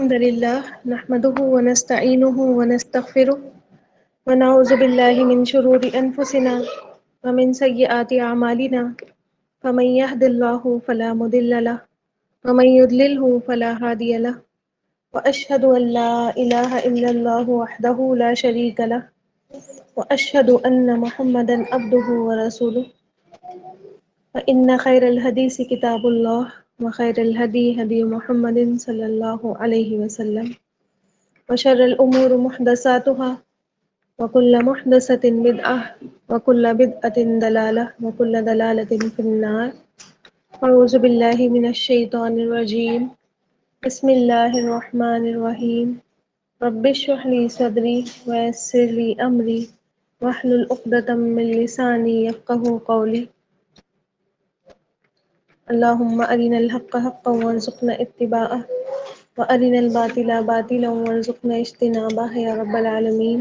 الحمد لله نحمده ونستعينه ونستغفره ونعوذ بالله من شرور أنفسنا ومن سيئات أعمالنا فمن يهد الله فلا مضل له ومن يضلله فلا هادي له وأشهد أن لا إله إلا الله وحده لا شريك له وأشهد أن محمدا عبده ورسوله فإن خير الحديث كتاب الله وخير الهدي هدي محمد صلى الله عليه وسلم وشر الأمور محدثاتها وكل محدثة بدعة وكل بدعة ضلالة وكل ضلالة في النار أعوذ بالله من الشيطان الرجيم بسم الله الرحمن الرحيم رب اشرح لي صدري ويسر لي أمري واحلل عقدة من لساني يفقهوا قولي اللهم أرنا الحق حقا وارزقنا اتباعه وأرنا الباطل باطلا وارزقنا اجتنابه يا رب العالمين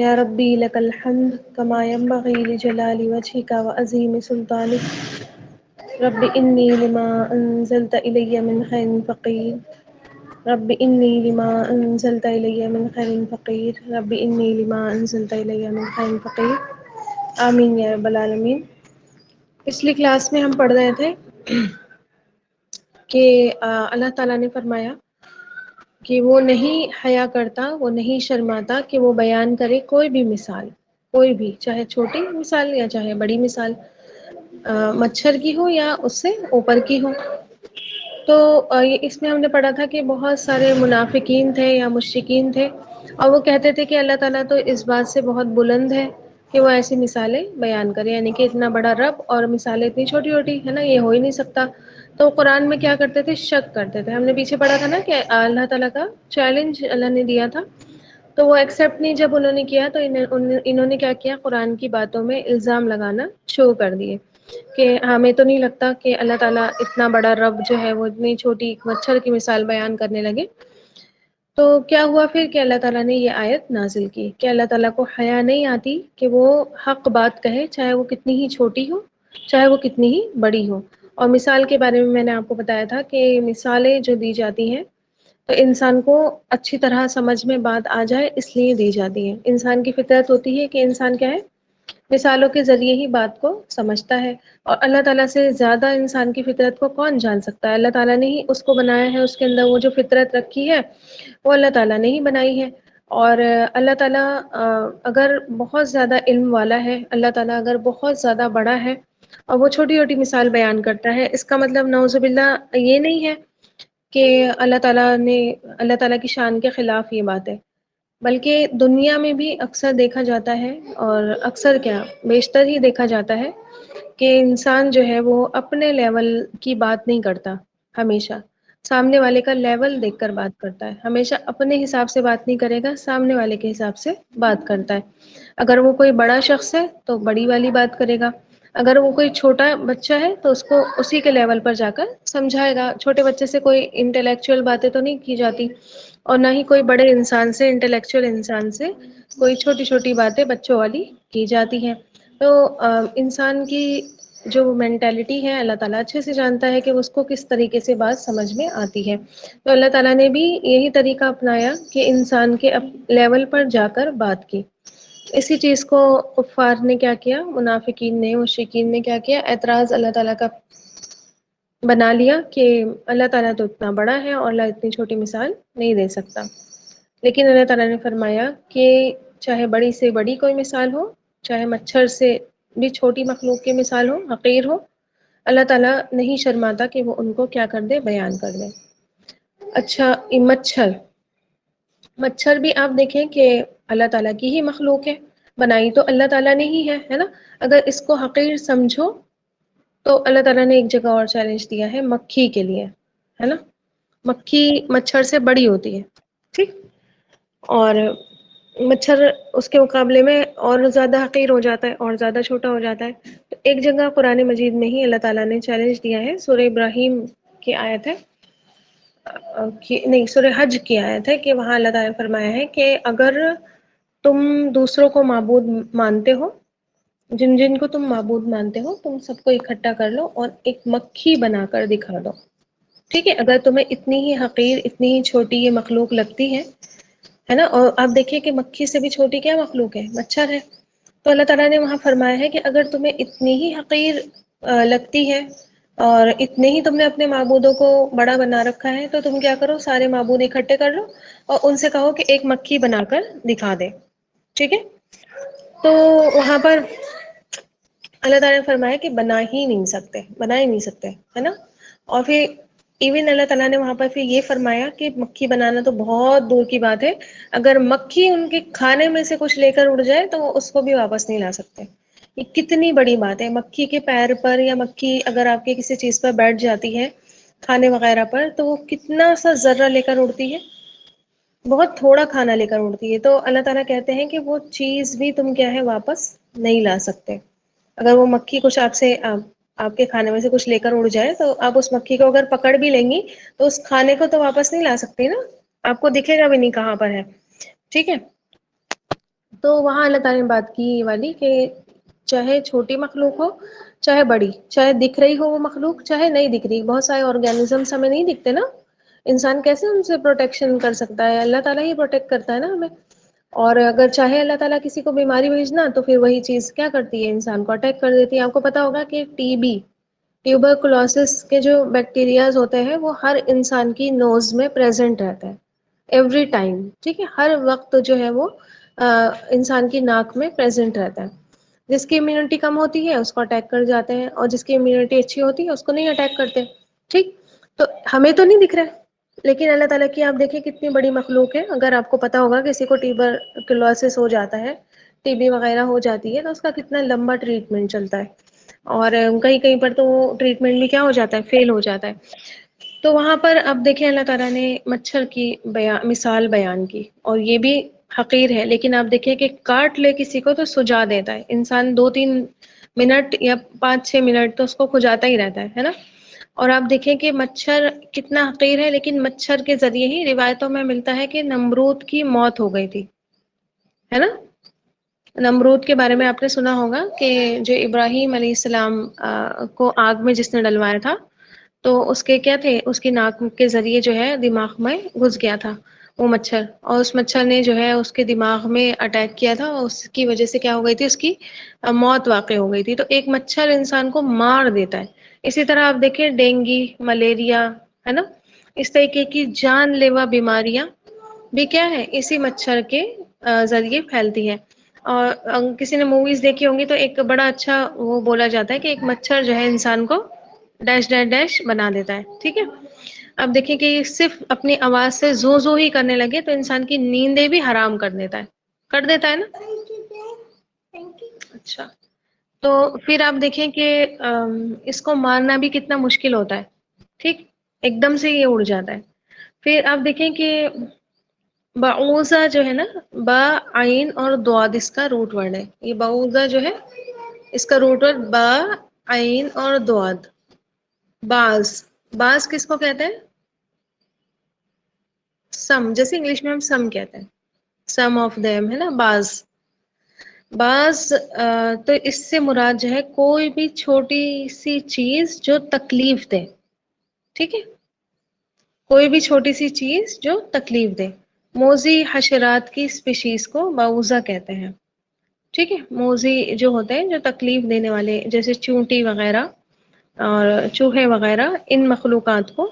يا ربي لك الحمد كما ينبغي لجلال وجهك وعظيم سلطانك رب إني لما أنزلت إلي من خير فقير رب إني لما أنزلت إلي من خير فقير رب إني لما أنزلت إلي من خير فقير آمین یا رب العالمین۔ پچھلی کلاس میں ہم پڑھ رہے تھے کہ اللہ تعالیٰ نے فرمایا کہ وہ نہیں حیا کرتا، وہ نہیں شرماتا کہ وہ بیان کرے کوئی بھی مثال، کوئی بھی، چاہے چھوٹی مثال یا چاہے بڑی مثال، مچھر کی ہو یا اس سے اوپر کی ہو۔ تو اس میں ہم نے پڑھا تھا کہ بہت سارے منافقین تھے یا مشرکین تھے، اور وہ کہتے تھے کہ اللہ تعالیٰ تو اس بات سے بہت بلند ہے کہ وہ ایسی مثالیں بیان کرے، یعنی کہ اتنا بڑا رب اور مثالیں اتنی چھوٹی چھوٹی ہے نا، یہ ہو ہی نہیں سکتا۔ تو قرآن میں کیا کرتے تھے؟ شک کرتے تھے۔ ہم نے پیچھے پڑھا تھا نا کہ اللہ تعالیٰ کا چیلنج اللہ نے دیا تھا، تو وہ ایکسیپٹ نہیں جب انہوں نے کیا تو انہوں نے کیا کیا؟ قرآن کی باتوں میں الزام لگانا شروع کر دیے کہ ہمیں تو نہیں لگتا کہ اللہ تعالیٰ اتنا بڑا رب جو ہے وہ اتنی چھوٹی مچھر کی مثال بیان کرنے لگے۔ تو کیا ہوا پھر کہ اللہ تعالیٰ نے یہ آیت نازل کی کہ اللہ تعالیٰ کو حیا نہیں آتی کہ وہ حق بات کہے، چاہے وہ کتنی ہی چھوٹی ہو، چاہے وہ کتنی ہی بڑی ہو۔ اور مثال کے بارے میں نے آپ کو بتایا تھا کہ مثالیں جو دی جاتی ہیں تو انسان کو اچھی طرح سمجھ میں بات آ جائے اس لیے دی جاتی ہے۔ انسان کی فطرت ہوتی ہے کہ انسان کیا ہے؟ مثالوں کے ذریعے ہی بات کو سمجھتا ہے۔ اور اللہ تعالیٰ سے زیادہ انسان کی فطرت کو کون جان سکتا ہے؟ اللہ تعالیٰ نے ہی اس کو بنایا ہے، اس کے اندر وہ جو فطرت رکھی ہے وہ اللہ تعالیٰ نے ہی بنائی ہے۔ اور اللہ تعالیٰ اگر بہت زیادہ علم والا ہے، اللہ تعالیٰ اگر بہت زیادہ بڑا ہے اور وہ چھوٹی چھوٹی مثال بیان کرتا ہے، اس کا مطلب نعوذ باللہ یہ نہیں ہے کہ اللہ تعالیٰ کی شان کے خلاف یہ بات ہے، بلکہ دنیا میں بھی اکثر دیکھا جاتا ہے، اور اکثر کیا بیشتر ہی دیکھا جاتا ہے کہ انسان جو ہے وہ اپنے لیول کی بات نہیں کرتا، ہمیشہ سامنے والے کا لیول دیکھ کر بات کرتا ہے، ہمیشہ اپنے حساب سے بات نہیں کرے گا، سامنے والے کے حساب سے بات کرتا ہے۔ اگر وہ کوئی بڑا شخص ہے تو بڑی والی بات کرے گا، اگر وہ کوئی چھوٹا بچہ ہے تو اس کو اسی کے لیول پر جا کر سمجھائے گا۔ چھوٹے بچے سے کوئی انٹلیکچوئل باتیں تو نہیں کی جاتی، اور نہ ہی کوئی بڑے انسان سے، انٹلیکچوئل انسان سے کوئی چھوٹی چھوٹی باتیں بچوں والی کی جاتی ہیں۔ تو انسان کی جو مینٹیلٹی ہے اللہ تعالیٰ اچھے سے جانتا ہے کہ اس کو کس طریقے سے بات سمجھ میں آتی ہے۔ تو اللہ تعالیٰ نے بھی یہی طریقہ اپنایا کہ انسان کے لیول پر جا کر بات کی۔ اسی چیز کو کفار نے کیا کیا؟ منافقین نے، مشرکین نے کیا کیا؟ اعتراض اللہ تعالیٰ کا بنا لیا کہ اللہ تعالیٰ تو اتنا بڑا ہے اور اللہ اتنی چھوٹی مثال نہیں دے سکتا۔ لیکن اللہ تعالیٰ نے فرمایا کہ چاہے بڑی سے بڑی کوئی مثال ہو، چاہے مچھر سے بھی چھوٹی مخلوق کی مثال ہو، حقیر ہو، اللہ تعالیٰ نہیں شرماتا کہ وہ ان کو کیا کر دے؟ بیان کر دے۔ اچھا، یہ مچھر بھی آپ دیکھیں کہ اللہ تعالیٰ کی ہی مخلوق ہے، بنائی تو اللہ تعالیٰ نے ہی ہے نا۔ اگر اس کو حقیر سمجھو تو اللہ تعالیٰ نے ایک جگہ اور چیلنج دیا ہے مکھی کے لیے، ہے نا۔ مکھی مچھر سے بڑی ہوتی ہے، ٹھیک، اور مچھر اس کے مقابلے میں اور زیادہ حقیر ہو جاتا ہے اور زیادہ چھوٹا ہو جاتا ہے۔ تو ایک جگہ قرآن مجید میں ہی اللہ تعالیٰ نے چیلنج دیا ہے، سورہ ابراہیم کی آیت ہے، نہیں سورہ حج کی آیت ہے، کہ وہاں اللہ تعالیٰ نے فرمایا ہے کہ اگر تم دوسروں کو معبود مانتے ہو، جن جن کو تم معبود مانتے ہو، تم سب کو اکٹھا کر لو اور ایک مکھی بنا کر دکھا دو، ٹھیک ہے، اگر تمہیں اتنی ہی حقیر، اتنی ہی چھوٹی یہ مخلوق لگتی ہے نا، اور آپ دیکھیے کہ مکھی سے بھی چھوٹی کیا مخلوق ہے؟ مچھر ہے. تو اللہ تعالیٰ نے وہاں فرمایا ہے کہ اگر تمہیں اتنی ہی حقیر لگتی ہے اور اتنے ہی تم نے اپنے معبودوں کو بڑا بنا رکھا ہے، تو تم کیا کرو، سارے معبود اکٹھے کر لو اور ان سے کہو کہ ایک مکھی بنا کر دکھا دے. ٹھیک ہے، تو وہاں پر اللہ تعالیٰ نے فرمایا کہ بنا ہی نہیں سکتے، بنا ہی نہیں سکتے، ہے نا. اور پھر ایون اللہ تعالیٰ نے وہاں پر پھر یہ فرمایا کہ مکھی بنانا تو بہت دور کی بات ہے، اگر مکھی ان کے کھانے میں سے کچھ لے کر اڑ جائے تو وہ اس کو بھی واپس نہیں لا سکتے. یہ کتنی بڑی بات ہے. مکھی کے پیر پر یا مکھی اگر آپ کے کسی چیز پر بیٹھ جاتی ہے کھانے وغیرہ پر، تو وہ کتنا سا ذرہ لے کر اڑتی ہے، بہت تھوڑا کھانا لے کر اڑتی ہے. تو اللہ تعالیٰ کہتے ہیں کہ وہ چیز بھی تم کیا ہے، واپس نہیں لا سکتے. اگر وہ مکھی کچھ آپ کے کھانے میں سے کچھ لے کر اڑ جائے تو آپ اس مکھی کو اگر پکڑ بھی لیں گی تو اس کھانے کو تو واپس نہیں لا سکتی نا، آپ کو دکھے گا بھی نہیں کہاں پر ہے. ٹھیک ہے، تو وہاں اللہ تعالیٰ نے بات کی والی کہ چاہے چھوٹی مخلوق ہو چاہے بڑی، چاہے دکھ رہی ہو وہ مخلوق چاہے نہیں دکھ رہی. بہت سارے آرگینزمس ہمیں نہیں دکھتے نا، انسان کیسے ان سے پروٹیکشن کر سکتا ہے؟ اللہ تعالیٰ ہی پروٹیکٹ کرتا ہے نا ہمیں. اور اگر چاہے اللہ تعالیٰ کسی کو بیماری بھیجنا تو پھر وہی چیز کیا کرتی ہے، انسان کو اٹیک کر دیتی ہے. آپ کو پتا ہوگا کہ ٹی بی، ٹیوبرکلوسس کے جو بیکٹیریاز ہوتے ہیں وہ ہر انسان کی نوز میں پریزنٹ رہتا ہے ایوری ٹائم. ٹھیک ہے، ہر وقت جو ہے وہ انسان کی ناک میں پریزنٹ رہتا ہے. جس کی امیونٹی کم ہوتی ہے اس کو اٹیک کر جاتے ہیں، اور جس کی امیونٹی اچھی ہوتی ہے اس کو نہیں اٹیک کرتے. ٹھیک، تو ہمیں تو نہیں دکھ رہا ہے لیکن اللہ تعالیٰ کی آپ دیکھیں کتنی بڑی مخلوق ہے. اگر آپ کو پتا ہوگا کسی کو ٹیوبرکلوسس ہو جاتا ہے، ٹی بی وغیرہ ہو جاتی ہے، تو اس کا کتنا لمبا ٹریٹمنٹ چلتا ہے، اور کہیں کہیں پر تو وہ ٹریٹمنٹ بھی کیا ہو جاتا ہے، فیل ہو جاتا ہے. تو وہاں پر اب دیکھیں اللہ تعالیٰ نے مچھر کی مثال بیان کی، اور یہ بھی حقیر ہے، لیکن آپ دیکھیں کہ کاٹ لے کسی کو تو سجا دیتا ہے. انسان 2-3 منٹ یا 5-6 منٹ تو اس کو کھجاتا ہی رہتا ہے نا. اور آپ دیکھیں کہ مچھر کتنا حقیر ہے، لیکن مچھر کے ذریعے ہی روایتوں میں ملتا ہے کہ نمرود کی موت ہو گئی تھی، ہے نا. نمرود کے بارے میں آپ نے سنا ہوگا کہ جو ابراہیم علیہ السلام کو آگ میں جس نے ڈلوایا تھا، تو اس کے کیا تھے، اس کی ناک کے ذریعے جو ہے دماغ میں گھس گیا تھا وہ مچھر، اور اس مچھر نے جو ہے اس کے دماغ میں اٹیک کیا تھا، اور اس کی وجہ سے کیا ہو گئی تھی، اس کی موت واقع ہو گئی تھی. تو ایک مچھر انسان کو مار دیتا ہے. اسی طرح آپ دیکھیں ڈینگی، ملیریا، ہے نا، اس طریقے کی جان لیوا بیماریاں بھی کیا ہے، اسی مچھر کے ذریعے پھیلتی ہے. اور کسی نے موویز دیکھی ہوں گی تو ایک بڑا اچھا وہ بولا جاتا ہے کہ ایک مچھر جو ہے انسان کو ڈیش ڈیش ڈیش بنا دیتا ہے. ٹھیک ہے، اب دیکھیں کہ صرف اپنی آواز سے زو زو ہی کرنے لگے تو انسان کی نیندیں بھی حرام کر دیتا ہے، کر دیتا ہے نا. اچھا، تو پھر آپ دیکھیں کہ اس کو مارنا بھی کتنا مشکل ہوتا ہے. ٹھیک، ایک دم سے یہ اڑ جاتا ہے. پھر آپ دیکھیں کہ بعوضہ جو ہے نا، با عین اور دعاد اس کا روٹ ورڈ ہے. یہ بعوضہ جو ہے اس کا روٹ ورڈ با عین اور دعاد. باز، باز کس کو کہتے ہیں؟ سم، جیسے انگلش میں ہم سم کہتے ہیں، سم آف دیم، ہے نا، باز. بعض تو اس سے مراد جو ہے کوئی بھی چھوٹی سی چیز جو تکلیف دے. ٹھیک ہے، کوئی بھی چھوٹی سی چیز جو تکلیف دے. موذی حشرات کی اسپیشیز کو بعوضہ کہتے ہیں. ٹھیک ہے، موذی جو ہوتے ہیں جو تکلیف دینے والے، جیسے چونٹی وغیرہ اور چوہے وغیرہ، ان مخلوقات کو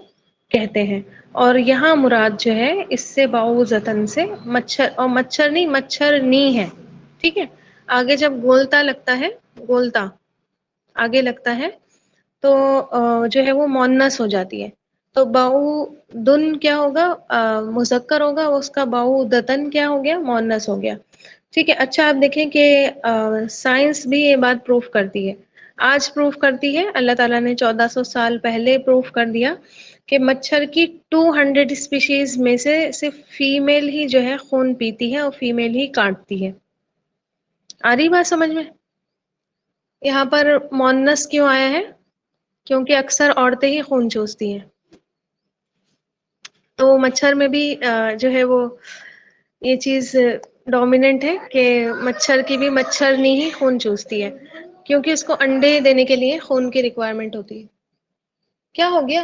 کہتے ہیں. اور یہاں مراد جو ہے اس سے بعوضۃً سے مچھر، اور مچھر نہیں، مچھرنی ہے. ٹھیک ہے، آگے جب گولتا لگتا ہے، گولتا آگے لگتا ہے تو جو ہے وہ مؤنث ہو جاتی ہے. تو باؤ دن کیا ہوگا، مذکر ہوگا، اس کا بعوضۃً کیا ہو گیا، مؤنث ہو گیا. ٹھیک ہے. اچھا آپ دیکھیں کہ سائنس بھی یہ بات پروف کرتی ہے، آج پروف کرتی ہے. اللہ تعالیٰ نے 1400 سال پہلے پروف کر دیا کہ مچھر کی 200 اسپیشیز میں سے صرف فیمیل ہی جو ہے خون پیتی ہے اور فیمیل ہی کاٹتی ہے. آ رہی بات سمجھ میں؟ یہاں پر مؤنث کیوں آیا ہے؟ کیونکہ اکثر عورتیں ہی خون چوستی ہیں. تو مچھر میں بھی جو ہے وہ یہ چیز ڈومیننٹ ہے کہ مچھر کی بھی مچھرنی ہی خون چوستی ہے، کیونکہ اس کو انڈے دینے کے لیے خون کی ریکوائرمنٹ ہوتی ہے. کیا ہو گیا؟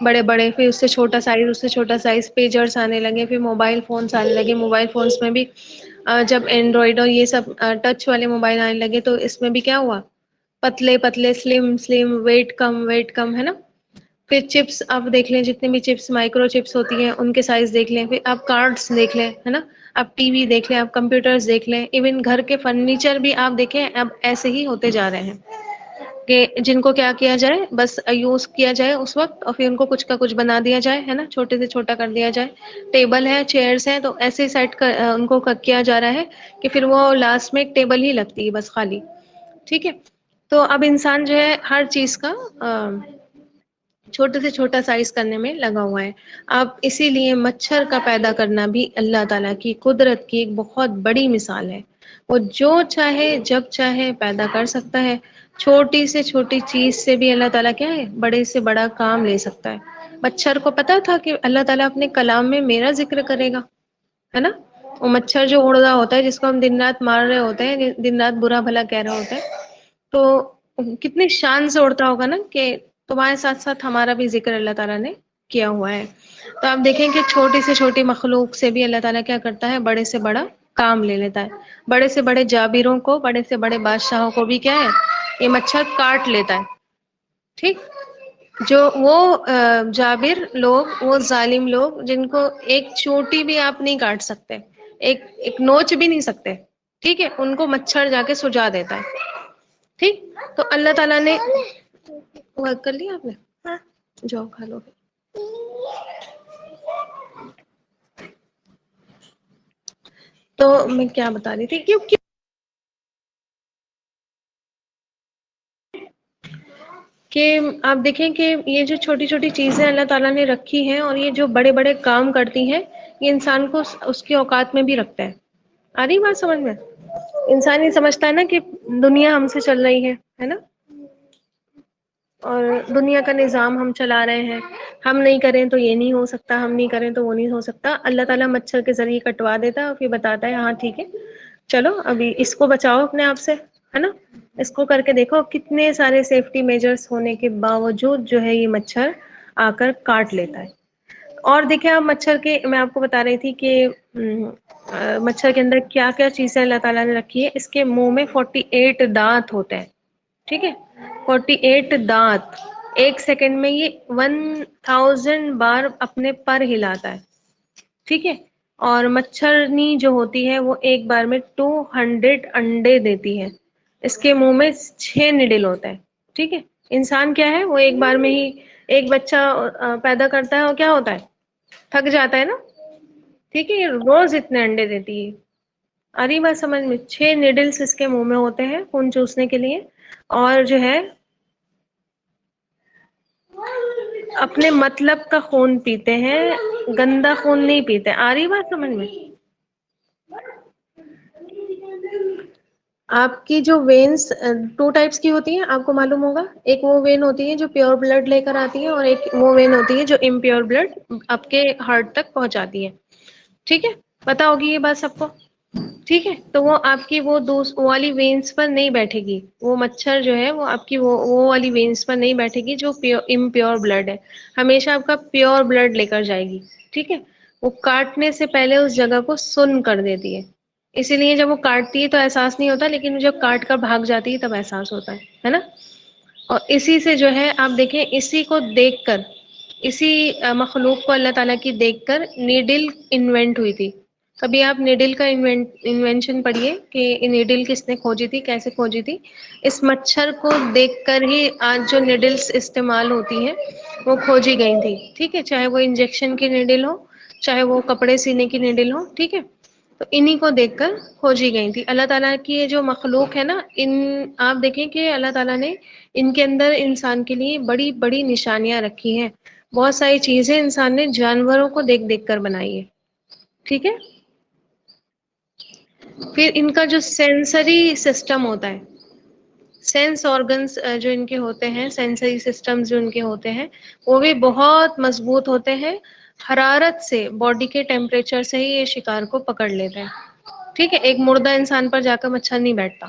بڑے بڑے، پھر اس سے چھوٹا سائز، اس سے چھوٹا سائز، پیجرز آنے لگے، پھر موبائل فونس آنے لگے، موبائل فونس میں بھی جب اینڈرائڈ اور یہ سب ٹچ والے موبائل آنے لگے تو اس میں بھی کیا ہوا، پتلے پتلے، سلم سلم، ویٹ کم، ویٹ کم، ہے نا. پھر چپس آپ دیکھ لیں، جتنے بھی چپس، مائکرو چپس ہوتی ہیں ان کے سائز دیکھ لیں، پھر آپ کارڈس دیکھ لیں، ہے نا، آپ ٹی وی دیکھ لیں، آپ کمپیوٹرز دیکھ لیں، ایون گھر کے فرنیچر بھی آپ دیکھیں اب ایسے ہی ہوتے جا رہے ہیں کہ جن کو کیا کیا جائے، بس یوز کیا جائے اس وقت اور پھر ان کو کچھ کا کچھ بنا دیا جائے، ہے نا، چھوٹے سے چھوٹا کر دیا جائے. ٹیبل ہے، چیئرس ہیں، تو ایسے سیٹ کر ان کو کیا جا رہا ہے کہ پھر وہ لاسٹ میں ایک ٹیبل ہی لگتی ہے بس خالی. ٹھیک ہے. تو اب انسان جو ہے ہر چیز کا چھوٹے سے چھوٹا سائز کرنے میں لگا ہوا ہے. اب اسی لیے مچھر کا پیدا کرنا بھی اللہ تعالی کی قدرت کی ایک بہت بڑی مثال ہے. وہ جو چاہے جب چاہے پیدا کر سکتا ہے. چھوٹی سے چھوٹی چیز سے بھی اللہ تعالی کیا ہے، بڑے سے بڑا کام لے سکتا ہے. مچھر کو پتا تھا کہ اللہ تعالی اپنے کلام میں میرا ذکر کرے گا، ہے نا. وہ مچھر جو اڑ رہا ہوتا ہے، جس کو ہم دن رات مار رہے ہوتے ہیں، دن رات برا بھلا کہہ رہے ہوتے ہیں، تو کتنی شان سے اڑتا ہوگا نا کہ تمہارے ساتھ ساتھ ہمارا بھی ذکر اللہ تعالی نے کیا ہوا ہے. تو آپ دیکھیں کہ چھوٹی سے چھوٹی مخلوق سے بھی اللہ تعالی کیا کرتا ہے، بڑے سے بڑا کام لے لیتا ہے. بڑے سے بڑے جابروں کو، بڑے سے بڑے بادشاہوں کو بھی کیا ہے، یہ مچھر کاٹ لیتا ہے. ٹھیک. جو وہ جابر لوگ، وہ ظالم لوگ جن کو ایک چوٹی بھی آپ نہیں کاٹ سکتے، ایک نوچ بھی نہیں سکتے، ٹھیک ہے، ان کو مچھر جا کے سجا دیتا ہے. ٹھیک. تو اللہ تعالی نے ورک کر لیا آپ نے، جاؤ کھا لو. تو میں کیا بتا رہی تھی کہ آپ دیکھیں کہ یہ جو چھوٹی چھوٹی چیزیں اللہ تعالی نے رکھی ہیں اور یہ جو بڑے بڑے کام کرتی ہیں، یہ انسان کو اس کے اوقات میں بھی رکھتا ہے. آ رہی بات سمجھ میں؟ انسان یہ سمجھتا ہے نا کہ دنیا ہم سے چل رہی ہے نا، اور دنیا کا نظام ہم چلا رہے ہیں، ہم نہیں کریں تو یہ نہیں ہو سکتا، ہم نہیں کریں تو وہ نہیں ہو سکتا. اللہ تعالی مچھر کے ذریعے کٹوا دیتا ہے اور پھر بتاتا ہے ہاں ٹھیک ہے چلو ابھی اس کو بچاؤ اپنے آپ سے، ہے نا. اس کو کر کے دیکھو، کتنے سارے سیفٹی میجرس ہونے کے باوجود جو ہے یہ مچھر آ کر کاٹ لیتا ہے. اور دیکھیں آپ مچھر کے، میں آپ کو بتا رہی تھی کہ مچھر کے اندر کیا کیا چیزیں اللہ تعالی نے رکھی ہے. اس کے منہ میں 48 دانت ہوتے ہیں. ٹھیک ہے. 48 دانت. ایک سیکنڈ میں یہ 1000 بار اپنے پر ہلاتا ہے. ٹھیک ہے. اور مچھرنی جو ہوتی ہے وہ ایک بار میں 200 انڈے دیتی ہے. اس کے منہ میں 6 نڈل ہوتا ہے. ٹھیک ہے. انسان کیا ہے، وہ ایک بار میں ہی ایک بچہ پیدا کرتا ہے اور کیا ہوتا ہے، تھک جاتا ہے نا. ٹھیک ہے. یہ روز اتنے انڈے دیتی ہے. اری بات سمجھ میں؟ 6 نیڈلس اس کے منہ میں ہوتے ہیں خون چوسنے کے لیے. اور جو ہے اپنے مطلب کا خون پیتے ہیں، گندا خون نہیں پیتے. آ رہی بات سمجھ میں؟ آپ کی جو وینس 2 ٹائپس کی ہوتی ہیں، آپ کو معلوم ہوگا. ایک وہ وین ہوتی ہے جو پیور بلڈ لے کر آتی ہے، اور ایک وہ وین ہوتی ہے جو امپیور بلڈ آپ کے ہارٹ تک پہنچاتی ہے. ٹھیک ہے. پتا ہوگی یہ بات سب کو. ٹھیک ہے. تو وہ آپ کی وہ والی وینس پر نہیں بیٹھے گی. وہ مچھر جو ہے وہ آپ کی وہ والی وینس پر نہیں بیٹھے گی جو امپیور بلڈ ہے. ہمیشہ آپ کا پیور بلڈ لے کر جائے گی. ٹھیک ہے. وہ کاٹنے سے پہلے اس جگہ کو سن کر دیتی ہے. اسی لیے جب وہ کاٹتی ہے تو احساس نہیں ہوتا، لیکن جب کاٹ کر بھاگ جاتی ہے تب احساس ہوتا ہے نا. اور اسی سے جو ہے آپ دیکھیں، اسی کو دیکھ کر، اسی مخلوق کو اللہ تعالیٰ کی دیکھ کر نیڈل انوینٹ ہوئی تھی. کبھی آپ نیڈل کا انوینشن پڑھیے کہ نیڈل کس نے کھوجی تھی، کیسے کھوجی تھی. اس مچھر کو دیکھ کر ہی آج جو نیڈلس استعمال ہوتی ہیں وہ کھوجی گئی تھی. ٹھیک ہے. چاہے وہ انجیکشن کی نیڈل ہو، چاہے وہ کپڑے سینے کی نیڈل ہو. ٹھیک ہے. تو انہی کو دیکھ کر کھوجی گئی تھی. اللہ تعالیٰ کی یہ جو مخلوق ہے نا، آپ دیکھیں کہ اللہ تعالیٰ نے ان کے اندر انسان کے لیے بڑی بڑی نشانیاں رکھی ہیں. بہت ساری چیزیں انسان نے جانوروں کو دیکھ دیکھ کر بنائی ہے. ٹھیک ہے. پھر ان کا جو سینسری سسٹم ہوتا ہے، سینس آرگنس جو ان کے ہوتے ہیں، سینسری سسٹم جو ان کے ہوتے ہیں، وہ بھی بہت مضبوط ہوتے ہیں. حرارت سے، باڈی کے ٹیمپریچر سے ہی یہ شکار کو پکڑ لیتے ہیں. ٹھیک ہے. ایک مردہ انسان پر جا کر مچھر نہیں بیٹھتا.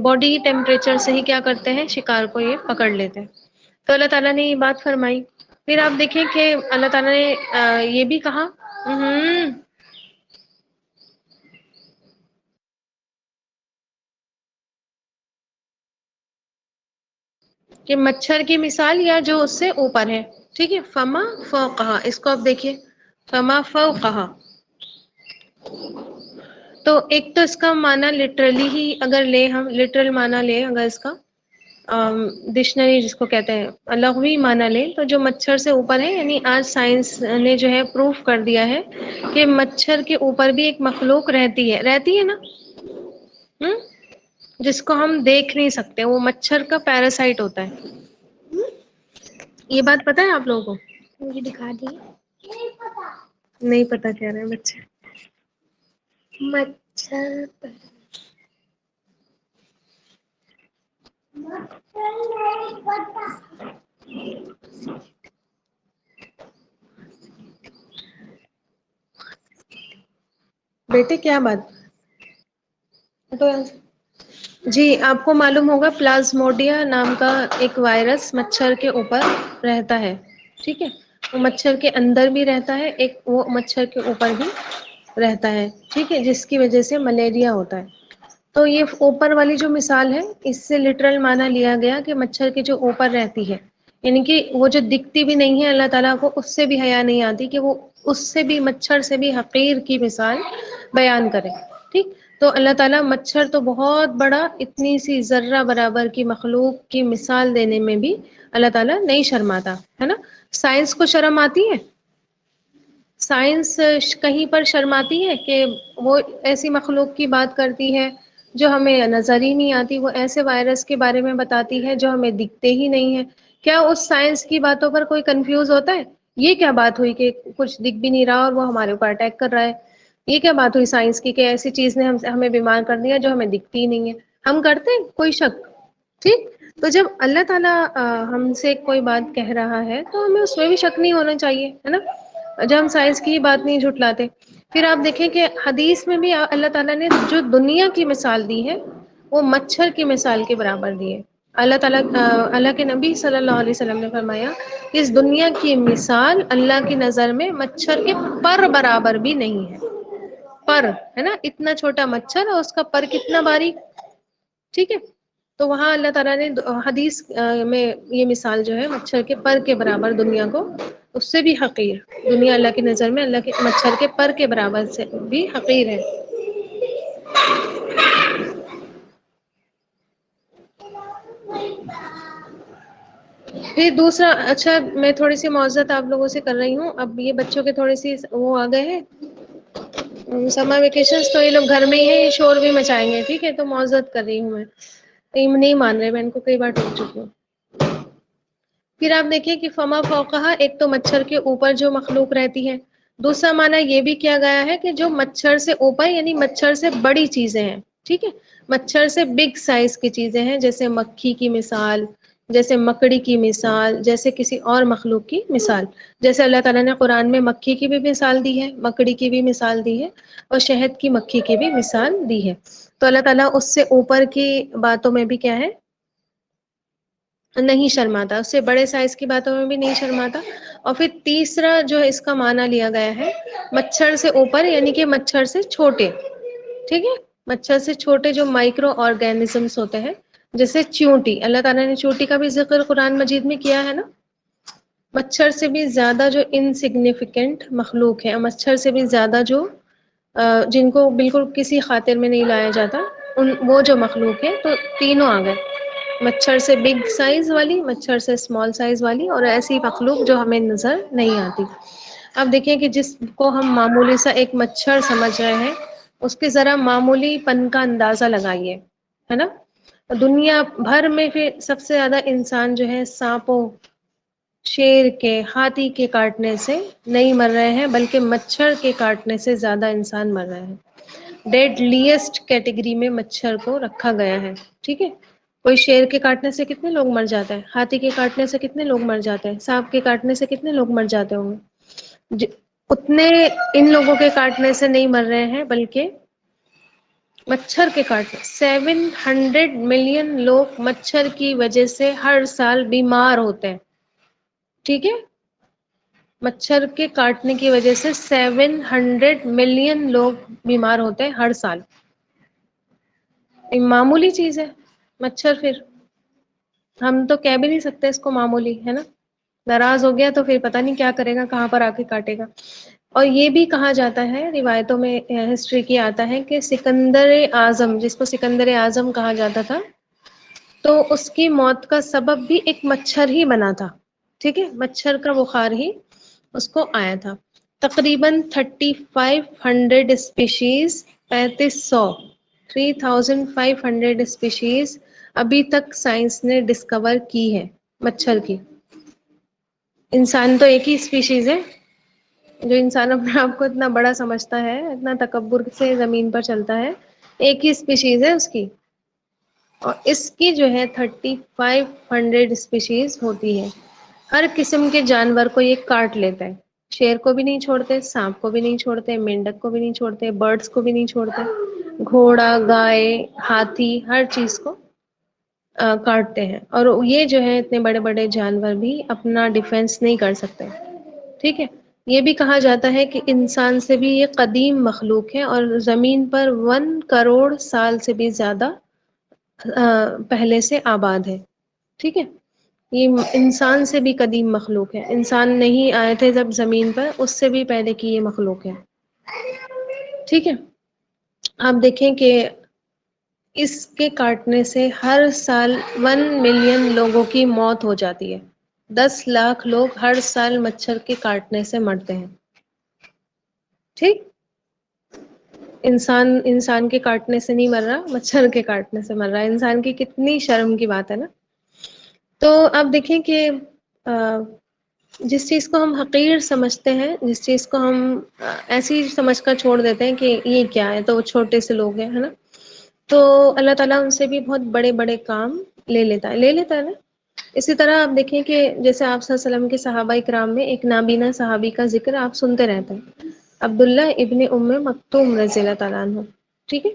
باڈی ٹیمپریچر سے ہی کیا کرتے ہیں، شکار کو یہ پکڑ لیتے ہیں. تو اللہ تعالیٰ نے یہ بات فرمائی. پھر آپ دیکھیں کہ اللہ تعالیٰ نے یہ بھی کہا کہ مچھر کی مثال یا جو اس سے اوپر ہے. ٹھیک ہے، فما فوقہا، اس کو آپ دیکھیے، فما فوقہا. تو ایک تو اس کا معنی لٹرلی ہی اگر لیں، ہم لٹرل معنی لیں اگر اس کا ڈکشنری جس کو کہتے ہیں لغوی معنی لیں، تو جو مچھر سے اوپر ہے، یعنی آج سائنس نے جو ہے پروف کر دیا ہے کہ مچھر کے اوپر بھی ایک مخلوق رہتی ہے نا، جس کو ہم دیکھ نہیں سکتے، وہ مچھر کا پیراسائٹ ہوتا ہے. یہ بات پتہ ہے آپ لوگوں کو؟ مجھے دکھا دی. نہیں پتا کہہ رہے ہیں بچے. مچھر بیٹے کیا بات؟ جی، آپ کو معلوم ہوگا پلازموڈیا نام کا ایک وائرس مچھر کے اوپر رہتا ہے. ٹھیک ہے، وہ مچھر کے اندر بھی رہتا ہے، ایک وہ مچھر کے اوپر بھی رہتا ہے. ٹھیک ہے، جس کی وجہ سے ملیریا ہوتا ہے. تو یہ اوپر والی جو مثال ہے، اس سے لٹرل معنی لیا گیا کہ مچھر کی جو اوپر رہتی ہے، یعنی کہ وہ جو دکھتی بھی نہیں ہے، اللہ تعالیٰ کو اس سے بھی حیا نہیں آتی کہ وہ اس سے بھی، مچھر سے بھی حقیر کی مثال بیان کرے. ٹھیک، تو اللہ تعالیٰ مچھر تو بہت بڑا، اتنی سی ذرہ برابر کی مخلوق کی مثال دینے میں بھی اللہ تعالیٰ نہیں شرماتا ہے نا. سائنس کو شرم آتی ہے؟ سائنس کہیں پر شرماتی ہے کہ وہ ایسی مخلوق کی بات کرتی ہے جو ہمیں نظر ہی نہیں آتی، وہ ایسے وائرس کے بارے میں بتاتی ہے جو ہمیں دکھتے ہی نہیں ہیں؟ کیا اس سائنس کی باتوں پر کوئی کنفیوز ہوتا ہے؟ یہ کیا بات ہوئی کہ کچھ دکھ بھی نہیں رہا اور وہ ہمارے اوپر اٹیک کر رہا ہے؟ یہ کیا بات ہوئی سائنس کی کہ ایسی چیز نے ہمیں بیمار کر دیا جو ہمیں دکھتی ہی نہیں ہے؟ ہم کرتے ہیں کوئی شک؟ ٹھیک، تو جب اللہ تعالیٰ ہم سے کوئی بات کہہ رہا ہے تو ہمیں اس میں بھی شک نہیں ہونا چاہیے، ہے نا، جب ہم سائنس کی بات نہیں جھٹلاتے. پھر آپ دیکھیں کہ حدیث میں بھی اللہ تعالیٰ نے جو دنیا کی مثال دی ہے وہ مچھر کی مثال کے برابر دی ہے. اللہ کے نبی صلی اللہ علیہ وسلم نے فرمایا کہ اس دنیا کی مثال اللہ کی نظر میں مچھر کے پر برابر بھی نہیں ہے. پر ہے نا، اتنا چھوٹا مچھر اور اس کا پر کتنا باریک. ٹھیک ہے، تو وہاں اللہ تعالیٰ نے حدیث میں یہ مثال جو ہے مچھر کے پر کے برابر دنیا کو، اس سے بھی حقیر دنیا اللہ کی نظر میں اللہ کے مچھر کے پر کے برابر سے بھی حقیر ہے. پھر دوسرا، اچھا میں تھوڑی سی معذرت آپ لوگوں سے کر رہی ہوں، اب یہ بچوں کے تھوڑے سی وہ آ گئے ہیں سمر ویکیشنز، تو یہ لوگ گھر میں ہی ہیں، یہ شور بھی مچائیں گے. ٹھیک ہے، تو معذرت کر رہی ہوں میں، نہیں مان رہے، میں ان کو کئی بار ٹوک چکی ہوں. پھر آپ دیکھیں کہ فما فوقہا، ایک تو مچھر کے اوپر جو مخلوق رہتی ہے. دوسرا معنی یہ بھی کیا گیا ہے کہ جو مچھر سے اوپر، یعنی مچھر سے بڑی چیزیں ہیں. ٹھیک ہے، مچھر سے بگ سائز کی چیزیں ہیں، جیسے مکھی کی مثال، جیسے مکڑی کی مثال، جیسے کسی اور مخلوق کی مثال. جیسے اللہ تعالیٰ نے قرآن میں مکھی کی بھی مثال دی ہے، مکڑی کی بھی مثال دی ہے، اور شہد کی مکھی کی بھی مثال دی ہے. تو اللہ تعالیٰ اس سے اوپر کی باتوں میں بھی کیا ہے، نہیں شرماتا، اس سے بڑے سائز کی باتوں میں بھی نہیں شرماتا. اور پھر تیسرا جو اس کا معنی لیا گیا ہے مچھر سے اوپر، یعنی کہ مچھر سے چھوٹے. ٹھیک ہے، مچھر سے چھوٹے جو مائکرو آرگینزمس ہوتے ہیں، جیسے چیونٹی. اللہ تعالیٰ نے چیونٹی کا بھی ذکر قرآن مجید میں کیا ہے نا. مچھر سے بھی زیادہ جو انسگنیفیکنٹ مخلوق ہے، مچھر سے بھی زیادہ جو جن کو بالکل کسی خاطر میں نہیں لایا جاتا، وہ جو مخلوق ہے، تو تینوں آ گئے، مچھر سے بگ سائز والی، مچھر سے اسمال سائز والی، اور ایسی مخلوق جو ہمیں نظر نہیں آتی. اب دیکھیں کہ جس کو ہم معمولی سا ایک مچھر سمجھ رہے ہیں، اس کے ذرا معمولی پن کا اندازہ لگائیے، ہے نا. دنیا بھر میں پھر سب سے زیادہ انسان جو ہے سانپوں، شیر کے، ہاتھی کے کاٹنے سے نہیں مر رہے ہیں، بلکہ مچھر کے کاٹنے سے زیادہ انسان مر رہے ہیں. ڈیڈلیسٹ کیٹیگری میں مچھر کو رکھا گیا ہے. ٹھیک ہے، کوئی شیر کے کاٹنے سے کتنے لوگ مر جاتے ہیں، ہاتھی کے کاٹنے سے کتنے لوگ مر جاتے ہیں، سانپ کے کاٹنے سے کتنے لوگ مر جاتے ہوں گے. اتنے ان لوگوں کے کاٹنے سے نہیں مر رہے ہیں، بلکہ مچھر کے کاٹنے 700 ملین لوگ مچھر کی وجہ سے ہر سال بیمار ہوتے ہیں. ٹھیک ہے، مچھر کے کاٹنے کی وجہ سے 700 ملین لوگ بیمار ہوتے ہیں ہر سال. معمولی چیز ہے مچھر، پھر ہم تو کہہ بھی نہیں سکتے اس کو معمولی ہے نا. ناراض ہو گیا تو پھر پتہ نہیں کیا کرے گا، کہاں پر آ کے کاٹے گا. اور یہ بھی کہا جاتا ہے، روایتوں میں ہسٹری کی آتا ہے کہ سکندر اعظم، جس کو سکندر اعظم کہا جاتا تھا، تو اس کی موت کا سبب بھی ایک مچھر ہی بنا تھا. ٹھیک ہے، مچھر کا بخار ہی اس کو آیا تھا. تقریباً 3500 اسپیشیز، 3500، 3500 اسپیشیز ابھی تک سائنس نے ڈسکور کی ہے مچھر کی. انسان تو ایک ہی اسپیشیز ہے، جو انسان اپنے آپ کو اتنا بڑا سمجھتا ہے، اتنا تکبر سے زمین پر چلتا ہے، ایک ہی اسپیشیز ہے اس کی. اور اس کی جو ہے 3500 اسپیشیز ہوتی ہے. ہر قسم کے جانور کو یہ کاٹ لیتا ہے. شیر کو بھی نہیں چھوڑتے، سانپ کو بھی نہیں چھوڑتے، مینڈک کو بھی نہیں چھوڑتے، برڈس کو بھی نہیں چھوڑتے، گھوڑا، گائے، ہاتھی، ہر چیز کو کاٹتے ہیں. اور یہ جو ہے اتنے بڑے بڑے جانور بھی اپنا ڈیفینس نہیں کر سکتے. ٹھیک ہے، یہ بھی کہا جاتا ہے کہ انسان سے بھی یہ قدیم مخلوق ہے، اور زمین پر 1 کروڑ سال سے بھی زیادہ پہلے سے آباد ہے. ٹھیک ہے، یہ انسان سے بھی قدیم مخلوق ہے. انسان نہیں آئے تھے جب زمین پر، اس سے بھی پہلے کی یہ مخلوق ہے. ٹھیک ہے، آپ دیکھیں کہ اس کے کاٹنے سے ہر سال 1 ملین لوگوں کی موت ہو جاتی ہے. 10 لاکھ لوگ ہر سال مچھر کے کاٹنے سے مرتے ہیں. ٹھیک، انسان کے کاٹنے سے نہیں مر رہا، مچھر کے کاٹنے سے مر رہا ہے. انسان کی کتنی شرم کی بات ہے نا. تو آپ دیکھیں کہ جس چیز کو ہم حقیر سمجھتے ہیں، جس چیز کو ہم ایسی سمجھ کر چھوڑ دیتے ہیں کہ یہ کیا ہے، تو وہ چھوٹے سے لوگ ہیں، ہے نا، تو اللہ تعالیٰ ان سے بھی بہت بڑے بڑے کام لے لیتا ہے نا. اسی طرح آپ دیکھیں کہ جیسے آپ صلی اللہ علیہ وسلم کے صحابہ کرام میں ایک نابینا صحابی کا ذکر آپ سنتے رہتے ہیں، عبداللہ ابن ام مکتوم رضی اللہ تعالیٰ عنہ. ٹھیک ہے،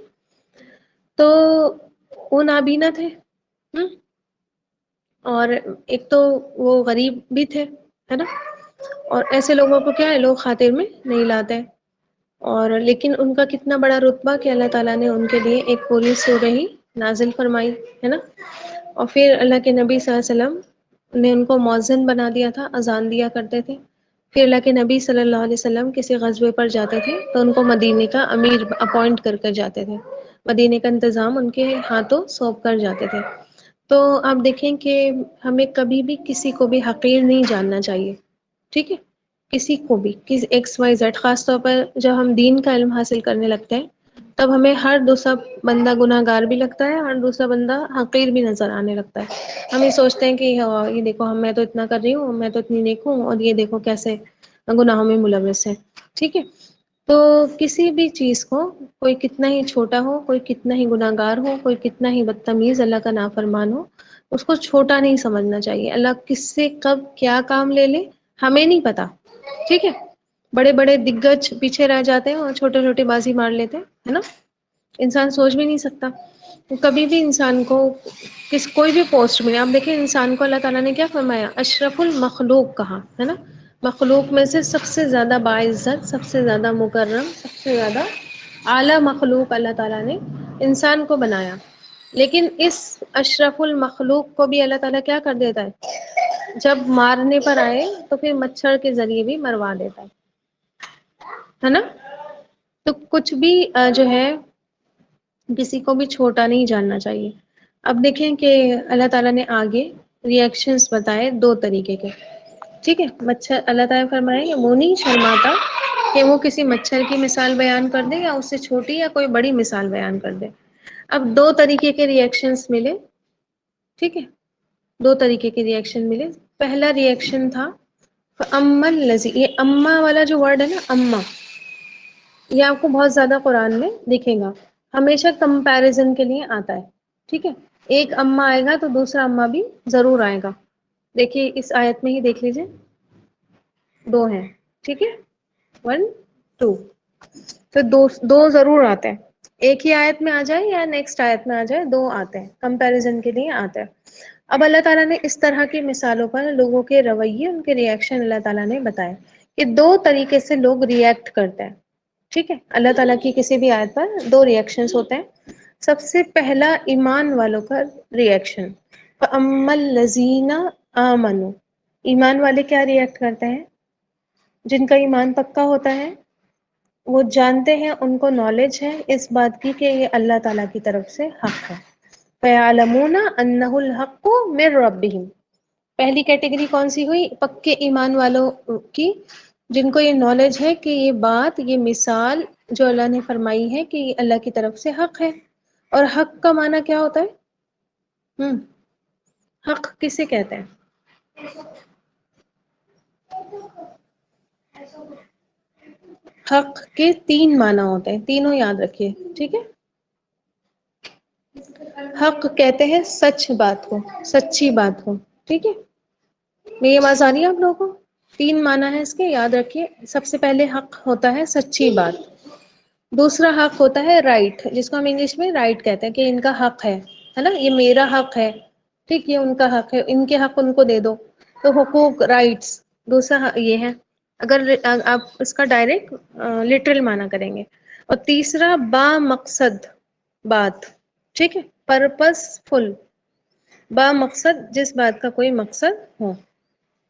تو وہ نابینا تھے. اور ایک تو وہ غریب بھی تھے، ہے نا، اور ایسے لوگوں کو کیا ہے، لوگ خاطر میں نہیں لاتے. اور لیکن ان کا کتنا بڑا رتبہ کہ اللہ تعالیٰ نے ان کے لیے ایک پوری سورہ ہی نازل فرمائی، ہے نا. اور پھر اللہ کے نبی صلی اللہ علیہ وسلم نے ان کو مؤذن بنا دیا تھا، اذان دیا کرتے تھے. پھر اللہ کے نبی صلی اللہ علیہ وسلم کسی غزوے پر جاتے تھے تو ان کو مدینے کا امیر اپوائنٹ کر کر جاتے تھے، مدینے کا انتظام ان کے ہاتھوں سونپ کر جاتے تھے. تو آپ دیکھیں کہ ہمیں کبھی بھی کسی کو بھی حقیر نہیں جاننا چاہیے. ٹھیک ہے، کسی کو بھی، کسی ایکس وائی زیڈ، خاص طور پر جب ہم دین کا علم حاصل کرنے لگتے ہیں تب ہمیں ہر دوسرا بندہ گناہ گار بھی لگتا ہے، ہر دوسرا بندہ حقیر بھی نظر آنے لگتا ہے. ہم یہ سوچتے ہیں کہ یہ دیکھو میں تو اتنا کر رہی ہوں، میں تو اتنی نیک ہوں، اور یہ دیکھو کیسے گناہوں میں ملوث ہے. ٹھیک ہے، تو کسی بھی چیز کو، کوئی کتنا ہی چھوٹا ہو، کوئی کتنا ہی گناہ گار ہو، کوئی کتنا ہی بدتمیز اللہ کا نافرمان ہو، اس کو چھوٹا نہیں سمجھنا چاہیے. اللہ کس سے کب کیا کام لے لے ہمیں نہیں پتا. ٹھیک ہے، بڑے بڑے دگگج پیچھے رہ جاتے ہیں اور چھوٹے چھوٹے بازی مار لیتے ہیں، ہے نا. انسان سوچ بھی نہیں سکتا. کبھی بھی انسان کو کوئی بھی پوسٹ میں، آپ دیکھیں انسان کو اللہ تعالیٰ نے کیا فرمایا، اشرف المخلوق کہا، ہے نا. مخلوق میں سے سب سے زیادہ باعزت، سب سے زیادہ مکرم، سب سے زیادہ اعلیٰ مخلوق اللہ تعالیٰ نے انسان کو بنایا. لیکن اس اشرف المخلوق کو بھی اللہ تعالیٰ کیا کر دیتا ہے، جب مارنے پر آئے تو پھر مچھر کے ذریعے بھی مروا دیتا ہے نا. تو کچھ بھی جو ہے کسی کو بھی چھوٹا نہیں جاننا چاہیے. اب دیکھیں کہ اللہ تعالیٰ نے آگے ری ایکشنز بتائے 2 طریقے کے. ٹھیک ہے، مچھر، اللہ تعالیٰ فرمائے کہ وہ نہیں شرماتا کہ وہ کسی مچھر کی مثال بیان کر دے، یا اس سے چھوٹی یا کوئی بڑی مثال بیان کر دے. اب 2 طریقے کے ری ایکشنز ملے. ٹھیک ہے، 2 طریقے کے ری ایکشن ملے. پہلا ری ایکشن تھا فَأَمَّا الَّذِي، یہ اما والا جو ورڈ ہے نا، اما، یہ آپ کو بہت زیادہ قرآن میں دکھے گا، ہمیشہ کمپیریزن کے لیے آتا ہے. ٹھیک ہے، ایک اما آئے گا تو دوسرا اما بھی ضرور آئے گا. دیکھیے اس آیت میں ہی دیکھ لیجئے، 2 ہیں. ٹھیک ہے، 1 2، تو دو ضرور آتے ہیں. ایک ہی آیت میں آ جائے یا نیکسٹ آیت میں آ جائے، دو آتے ہیں، کمپیریزن کے لیے آتے ہیں۔ اب اللہ تعالیٰ نے اس طرح کی مثالوں پر لوگوں کے رویے، ان کے ریئیکشن اللہ تعالیٰ نے بتائے کہ دو طریقے سے لوگ ریئیکٹ کرتے ہیں۔ ٹھیک ہے، اللہ تعالیٰ کی کسی بھی آیت پر دو ریئیکشنز ہوتے ہیں۔ سب سے پہلا ایمان والوں کا ریئیکشن، فَأَمَّا الَّذِينَ آمَنُوا، ایمان والے کیا ریئیکٹ کرتے ہیں؟ جن کا ایمان پکا ہوتا ہے، وہ جانتے ہیں، ان کو نالج ہے اس بات کی کہ یہ اللہ تعالیٰ کی طرف سے حق ہے۔ فَيَعْلَمُونَ أَنَّهُ الْحَقُّ مِن رَبِّهِمْ، پہلی کیٹیگری کون سی ہوئی؟ پکے ایمان والوں کی، جن کو یہ نالج ہے کہ یہ بات، یہ مثال جو اللہ نے فرمائی ہے کہ یہ اللہ کی طرف سے حق ہے۔ اور حق کا معنی کیا ہوتا ہے؟ حق کسے کہتے ہیں؟ حق کے تین معنی ہوتے ہیں، تینوں یاد رکھیے، ٹھیک ہے؟ حق کہتے ہیں سچ بات کو، سچی بات کو، ٹھیک ہے؟ میری آواز آ رہی ہے آپ لوگوں کو؟ تین معنی ہے اس کے، یاد رکھیے۔ سب سے پہلے حق ہوتا ہے سچی بات، دوسرا حق ہوتا ہے رائٹ، جس کو ہم انگلش میں رائٹ کہتے ہیں کہ ان کا حق ہے نا، یہ میرا حق ہے، ٹھیک، یہ ان کا حق ہے، ان کے حق ان کو دے دو، تو حقوق، رائٹس۔ دوسرا یہ ہے اگر آپ اس کا ڈائریکٹ لٹرل معنی کریں گے۔ اور تیسرا با مقصد بات، ٹھیک ہے، پرپس فل، با مقصد جس بات کا کوئی مقصد ہو۔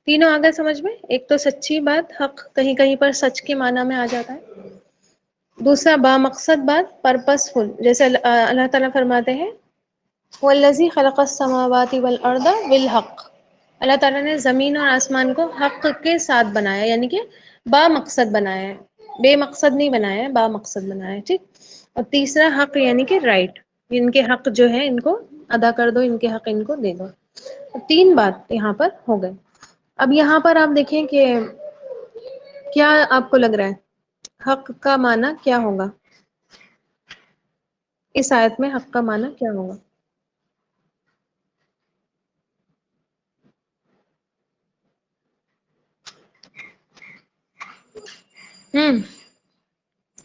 تینوں آگے سمجھ میں؟ ایک تو سچی بات، حق کہیں کہیں پر سچ کے معنی میں آ جاتا ہے۔ دوسرا با مقصد بات، پرپس فل، جیسے اللہ تعالیٰ فرماتے ہیں وَالَّذِي خَلَقَ السَّمَاوَاتِ وَالْأَرْضَ بِالْحَقِّ، اللہ تعالیٰ نے زمین اور آسمان کو حق کے ساتھ بنایا، یعنی کہ با مقصد بنایا ہے، بے مقصد نہیں بنایا ہے، با مقصد بنایا ہے، ٹھیک۔ اور تیسرا حق یعنی کہ رائٹ، ان کے حق جو ہے ان کو ادا کر دو، ان کے حق ان کو دے دو۔ تین بات یہاں پر ہو گئے۔ اب یہاں پر آپ دیکھیں کہ کیا آپ کو لگ رہا ہے حق کا معنی کیا ہوگا؟ اس آیت میں حق کا معنی کیا ہوگا؟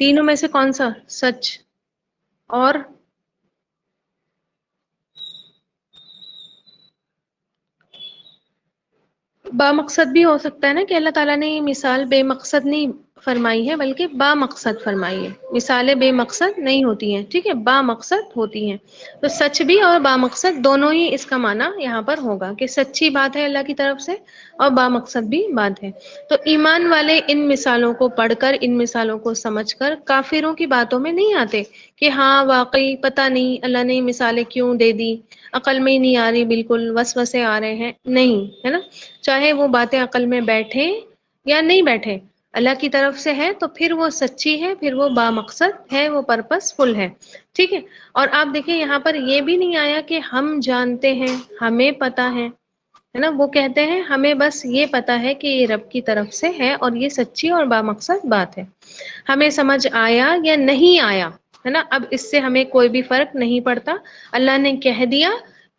تینوں میں سے کون سا؟ سچ اور با مقصد بھی ہو سکتا ہے نا، کہ اللہ تعالیٰ نے یہ مثال بے مقصد نہیں فرمائی ہے بلکہ با مقصد فرمائی ہے۔ مثالیں بے مقصد نہیں ہوتی ہیں، ٹھیک ہے، با مقصد ہوتی ہیں۔ تو سچ بھی اور با مقصد دونوں ہی اس کا معنی یہاں پر ہوگا کہ سچی بات ہے اللہ کی طرف سے اور با مقصد بھی بات ہے۔ تو ایمان والے ان مثالوں کو پڑھ کر، ان مثالوں کو سمجھ کر کافروں کی باتوں میں نہیں آتے کہ ہاں واقعی پتہ نہیں اللہ نے مثالیں کیوں دے دی، عقل میں ہی نہیں آ رہی، بالکل وسوسے آ رہے ہیں، نہیں، ہے نا؟ چاہے وہ باتیں عقل میں بیٹھے یا نہیں بیٹھے، اللہ کی طرف سے ہے تو پھر وہ سچی ہے، پھر وہ با مقصد ہے، وہ پرپس فل ہے، ٹھیک ہے۔ اور آپ دیکھیں یہاں پر یہ بھی نہیں آیا کہ ہم جانتے ہیں، ہمیں پتا ہے نا، وہ کہتے ہیں ہمیں بس یہ پتا ہے کہ یہ رب کی طرف سے ہے اور یہ سچی اور با مقصد بات ہے۔ ہمیں سمجھ آیا یا نہیں آیا، ہے نا، اب اس سے ہمیں کوئی بھی فرق نہیں پڑتا۔ اللہ نے کہہ دیا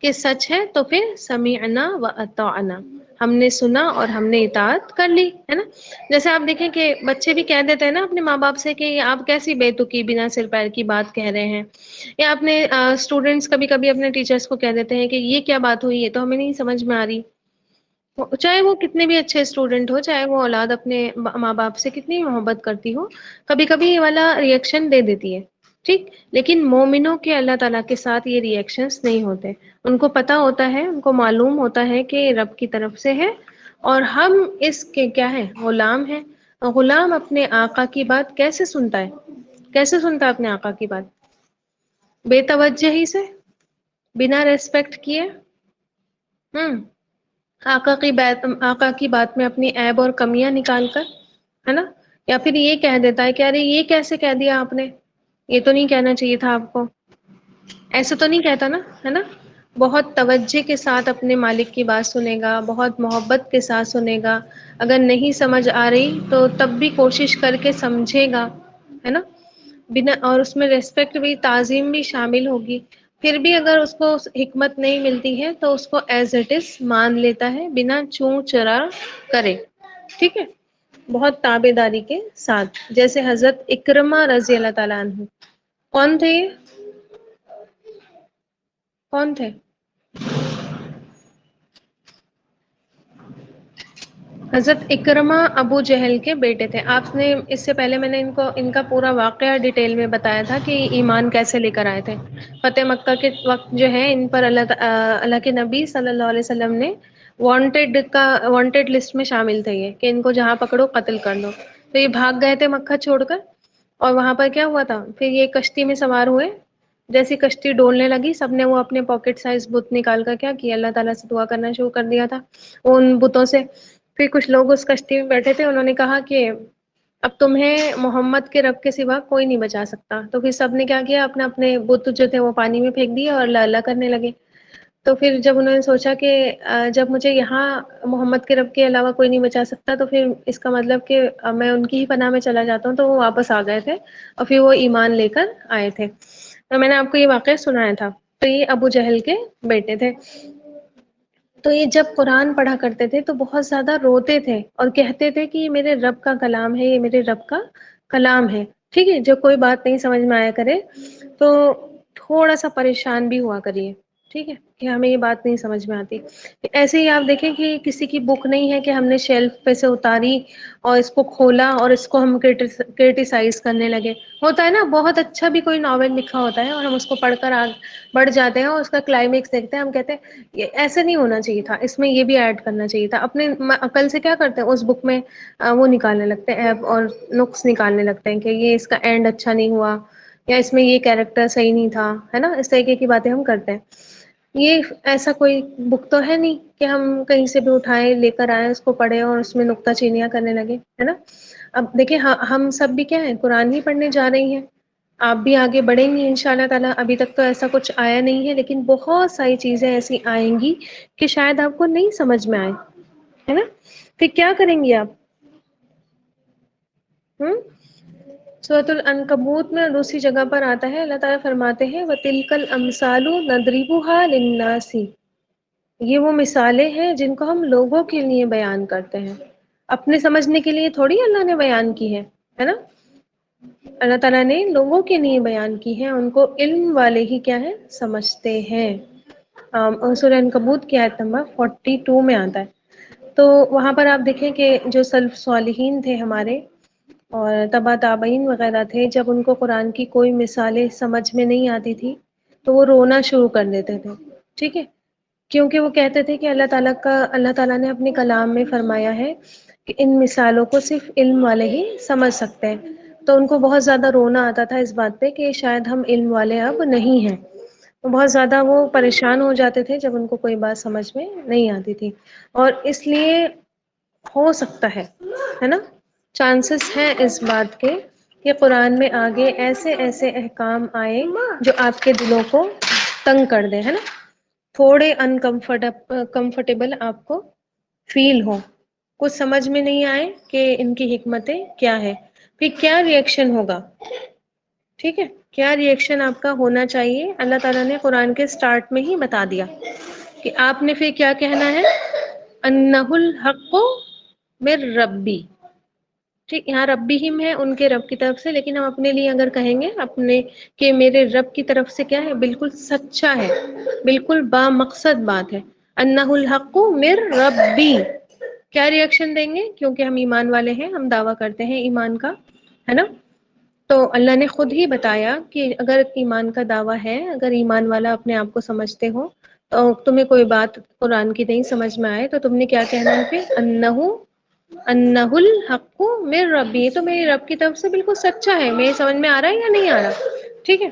کہ سچ ہے تو پھر سمعنا و اطعنا، ہم نے سنا اور ہم نے اطاعت کر لی، ہے نا۔ جیسے آپ دیکھیں کہ بچے بھی کہہ دیتے ہیں نا اپنے ماں باپ سے کہ یہ آپ کیسی بے تکی بنا سر پیر کی بات کہہ رہے ہیں، یا اپنے اسٹوڈینٹس کبھی کبھی اپنے ٹیچرس کو کہہ دیتے ہیں کہ یہ کیا بات ہوئی، یہ تو ہمیں نہیں سمجھ میں آ رہی۔ چاہے وہ کتنے بھی اچھے اسٹوڈنٹ ہو، چاہے وہ اولاد اپنے ماں باپ سے کتنی محبت کرتی ہو، کبھی کبھی یہ والا ریئیکشن دے دیتی ہے، ٹھیک، لیکن مومنوں کے اللہ تعالیٰ کے ساتھ یہ ریئیکشنز نہیں ہوتے۔ ان کو پتا ہوتا ہے، ان کو معلوم ہوتا ہے کہ رب کی طرف سے ہے اور ہم اس کے کیا ہے، غلام ہیں۔ غلام اپنے آقا کی بات کیسے سنتا ہے؟ کیسے سنتا ہے اپنے آقا کی بات؟ بے توجہی سے، بنا ریسپیکٹ کیے، آقا کی بات میں اپنی عیب اور کمیاں نکال کر، ہے نا، یا پھر یہ کہہ دیتا ہے کہ ارے یہ کیسے کہہ دیا آپ نے، یہ تو نہیں کہنا چاہیے تھا آپ کو، ایسے تو نہیں کہتا نا، ہے نا۔ بہت توجہ کے ساتھ اپنے مالک کی بات سنے گا، بہت محبت کے ساتھ سنے گا، اگر نہیں سمجھ آ رہی تو تب بھی کوشش کر کے سمجھے گا، ہے نا، بنا، اور اس میں ریسپیکٹ بھی، تعظیم بھی شامل ہوگی۔ پھر بھی اگر اس کو حکمت نہیں ملتی ہے تو اس کو ایز اٹ از مان لیتا ہے، بنا چوں چرا کرے، ٹھیک ہے، بہت تابع داری کے ساتھ، جیسے حضرت اکرمہ رضی اللہ تعالیٰ عنہ، کون تھے یہ؟ کون تھے؟ حضرت اکرمہ ابو جہل کے بیٹے تھے. آپ نے اس سے پہلے میں نے ان کا پورا واقعہ ڈیٹیل میں بتایا تھا کہ ایمان کیسے لے کر آئے تھے. فتح مکہ کے وقت جو ہے ان پر اللہ کے نبی صلی اللہ علیہ وسلم نے وانٹیڈ لسٹ میں شامل تھے یہ، کہ ان کو جہاں پکڑو قتل کر دو. تو یہ بھاگ گئے تھے مکہ چھوڑ کر. اور وہاں پر کیا ہوا تھا، پھر یہ کشتی میں سوار ہوئے. جیسی کشتی ڈولنے لگی، سب نے وہ اپنے پاکٹ سائز بت نکال کر کیا کیا، اللہ تعالیٰ سے دعا کرنا شروع کر دیا تھا ان بتوں سے. پھر کچھ لوگ اس کشتی میں بیٹھے تھے، انہوں نے کہا کہ اب تمہیں محمد کے رب کے سوا کوئی نہیں بچا سکتا. تو پھر سب نے کیا کیا، اپنے اپنے بت جو تھے وہ پانی میں پھینک دیے اور اللہ اللہ کرنے لگے. تو پھر جب انہوں نے سوچا کہ جب مجھے یہاں محمد کے رب کے علاوہ کوئی نہیں بچا سکتا، تو پھر اس کا مطلب کہ میں ان کی ہی پناہ میں چلا جاتا ہوں. تو وہ واپس آ گئے تھے اور پھر وہ ایمان لے کر آئے تھے. تو میں نے آپ کو یہ واقعہ سنایا تھا. تو یہ ابو جہل کے بیٹے تھے. تو یہ جب قرآن پڑھا کرتے تھے تو بہت زیادہ روتے تھے اور کہتے تھے کہ یہ میرے رب کا کلام ہے، یہ میرے رب کا کلام ہے. ٹھیک ہے، جب کوئی بات نہیں سمجھ میں آیا کرے تو تھوڑا سا پریشان بھی ہوا کریے. ٹھیک ہے، کہ ہمیں یہ بات نہیں سمجھ میں آتی. ایسے ہی آپ دیکھیں کہ کسی کی بک نہیں ہے کہ ہم نے شیلف پہ سے اتاری اور اس کو کھولا اور اس کو ہم کرٹیسائز کرنے لگے. ہوتا ہے نا، بہت اچھا بھی کوئی ناول لکھا ہوتا ہے اور ہم اس کو پڑھ کر بڑھ جاتے ہیں اور اس کا کلائمیکس دیکھتے ہیں، ہم کہتے ہیں یہ ایسے نہیں ہونا چاہیے تھا، اس میں یہ بھی ایڈ کرنا چاہیے تھا. اپنے عقل سے کیا کرتے ہیں، اس بک میں وہ نکالنے لگتے ہیں ایپ اور نقص نکالنے لگتے ہیں کہ یہ اس کا اینڈ اچھا نہیں ہوا، یا اس میں یہ کیریکٹر صحیح نہیں تھا، ہے نا. اس طریقے کی باتیں ہم کرتے ہیں. یہ ایسا کوئی بک تو ہے نہیں کہ ہم کہیں سے بھی اٹھائیں لے کر آئیں، اس کو پڑھیں اور اس میں نکتہ چینیاں کرنے لگے، ہے نا. اب دیکھیں ہم سب بھی کیا ہے، قرآن ہی پڑھنے جا رہی ہیں. آپ بھی آگے بڑھیں گی ان شاء اللہ تعالیٰ. ابھی تک تو ایسا کچھ آیا نہیں ہے، لیکن بہت ساری چیزیں ایسی آئیں گی کہ شاید آپ کو نہیں سمجھ میں آئے، ہے نا. پھر کیا کریں گی آپ؟ سورۃ العنکبوت میں دوسری جگہ پر آتا ہے، اللہ تعالیٰ فرماتے ہیں وَتِلْكَ الْأَمْثَالُ نَضْرِبُهَا لِلنَّاسِ. یہ وہ مثالیں ہیں جن کو ہم لوگوں کے لیے بیان کرتے ہیں، اپنے سمجھنے کے لیے تھوڑی اللہ نے بیان کی ہے نا. اللہ تعالیٰ نے لوگوں کے لیے بیان کی ہے، ان کو علم والے ہی کیا ہے، سمجھتے ہیں. سورہ عنکبوت کی آیت نمبر 42 میں آتا ہے. تو وہاں پر آپ دیکھیں کہ جو سلف صالحین تھے ہمارے اور تبا تابعین وغیرہ تھے، جب ان کو قرآن کی کوئی مثالیں سمجھ میں نہیں آتی تھی تو وہ رونا شروع کر دیتے تھے. ٹھیک ہے، کیونکہ وہ کہتے تھے کہ اللہ تعالیٰ نے اپنے کلام میں فرمایا ہے کہ ان مثالوں کو صرف علم والے ہی سمجھ سکتے ہیں. تو ان کو بہت زیادہ رونا آتا تھا اس بات پہ کہ شاید ہم علم والے اب نہیں ہیں. بہت زیادہ وہ پریشان ہو جاتے تھے جب ان کو کوئی بات سمجھ میں نہیں آتی تھی. اور اس لیے ہو سکتا ہے نا، چانسز ہیں اس بات کے کہ قرآن میں آگے ایسے ایسے احکام آئے جو آپ کے دلوں کو تنگ کر دے، ہے نا. تھوڑے کمفرٹیبل آپ کو فیل ہو، کچھ سمجھ میں نہیں آئے کہ ان کی حکمتیں کیا ہے. پھر کیا ریئیکشن ہوگا؟ ٹھیک ہے، کیا ریئیکشن آپ کا ہونا چاہیے، اللہ تعالیٰ نے قرآن کے سٹارٹ میں ہی بتا دیا کہ آپ نے پھر کیا کہنا ہے. انہ الحق من ربی. ٹھیک، یہاں ربی ہم ہے ان کے رب کی طرف سے، لیکن ہم اپنے لیے اگر کہیں گے اپنے کہ میرے رب کی طرف سے کیا ہے، بالکل سچا ہے، بالکل با مقصد بات ہے. انہ الحق من ربی. کیا ریئیکشن دیں گے؟ کیونکہ ہم ایمان والے ہیں، ہم دعویٰ کرتے ہیں ایمان کا، ہے نا. تو اللہ نے خود ہی بتایا کہ اگر ایمان کا دعویٰ ہے، اگر ایمان والا اپنے آپ کو سمجھتے ہو، تو تمہیں کوئی بات قرآن کی نہیں سمجھ میں آئے تو تم نے کیا کہنا ہے پھر، انہ الحق من ربی. تو میرے رب کی طرف سے بالکل سچا ہے، میرے سمجھ میں آ رہا ہے یا نہیں آ رہا. ٹھیک ہے.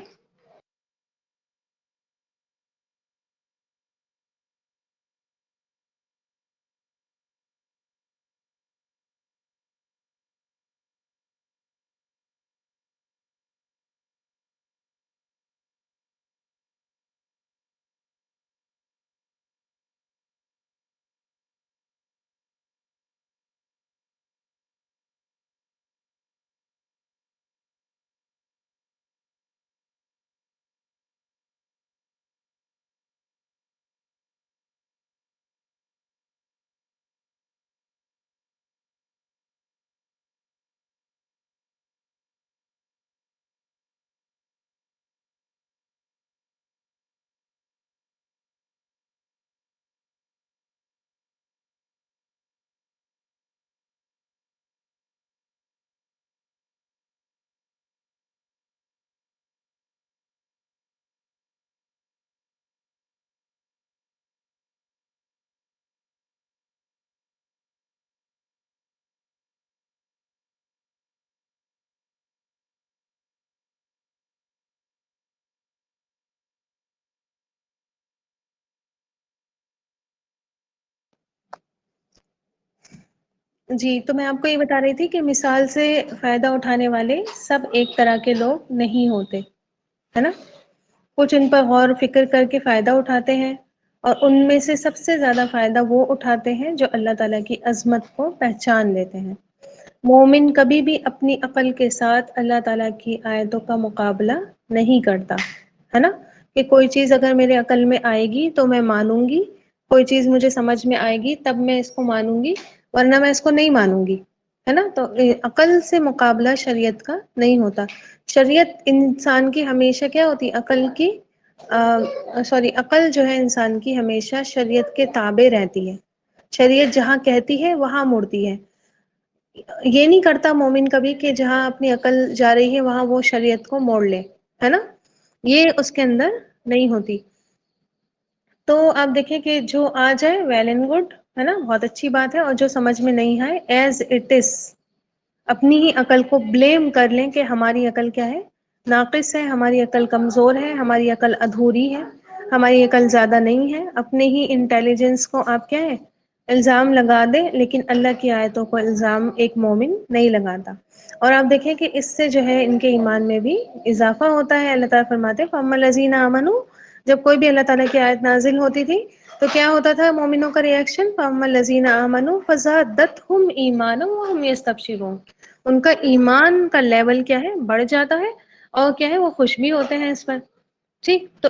جی تو میں آپ کو یہ بتا رہی تھی کہ مثال سے فائدہ اٹھانے والے سب ایک طرح کے لوگ نہیں ہوتے، ہے نا؟ کچھ ان پر غور و فکر کر کے فائدہ اٹھاتے ہیں، اور ان میں سے سب سے زیادہ فائدہ وہ اٹھاتے ہیں جو اللہ تعالیٰ کی عظمت کو پہچان لیتے ہیں۔ مومن کبھی بھی اپنی عقل کے ساتھ اللہ تعالیٰ کی آیتوں کا مقابلہ نہیں کرتا، ہے نا؟ کہ کوئی چیز اگر میرے عقل میں آئے گی تو میں مانوں گی، کوئی چیز مجھے سمجھ میں آئے گی تب میں اس کو مانوں گی، ورنہ میں اس کو نہیں مانوں گی، ہے نا؟ تو عقل سے مقابلہ شریعت کا نہیں ہوتا۔ شریعت انسان کی ہمیشہ کیا ہوتی؟ عقل کی عقل جو ہے انسان کی ہمیشہ شریعت کے تابع رہتی ہے، شریعت جہاں کہتی ہے وہاں مڑتی ہے۔ یہ نہیں کرتا مومن کبھی کہ جہاں اپنی عقل جا رہی ہے وہاں وہ شریعت کو موڑ لے، ہے نا؟ یہ اس کے اندر نہیں ہوتی۔ تو آپ دیکھیں کہ جو آ جائے ویل اینڈ گڈ، ہے نا، بہت اچھی بات ہے، اور جو سمجھ میں نہیں آئے ایز اٹ از اپنی ہی عقل کو بلیم کر لیں کہ ہماری عقل کیا ہے؟ ناقص ہے، ہماری عقل کمزور ہے، ہماری عقل ادھوری ہے، ہماری عقل زیادہ نہیں ہے۔ اپنے ہی انٹیلیجنس کو آپ کیا ہے؟ الزام لگا دیں، لیکن اللہ کی آیتوں کو الزام ایک مومن نہیں لگاتا۔ اور آپ دیکھیں کہ اس سے جو ہے ان کے ایمان میں بھی اضافہ ہوتا ہے۔ اللہ تعالیٰ فرماتے ہیں فَأَمَّا الَّذِينَ آمَنُوا، جب کوئی بھی اللہ تعالیٰ کی آیت نازل ہوتی تھی تو کیا ہوتا تھا مومنوں کا ریئیکشن؟ فَأَمَّا الَّذِينَ آمَنُوا فَزَادَتْهُمْ إِيمَانًا وَهُمْ يَسْتَبْشِرُونَ، ان کا ایمان کا لیول کیا ہے؟ بڑھ جاتا ہے، اور کیا ہے؟ وہ خوش بھی ہوتے ہیں اس پر۔ ٹھیک، تو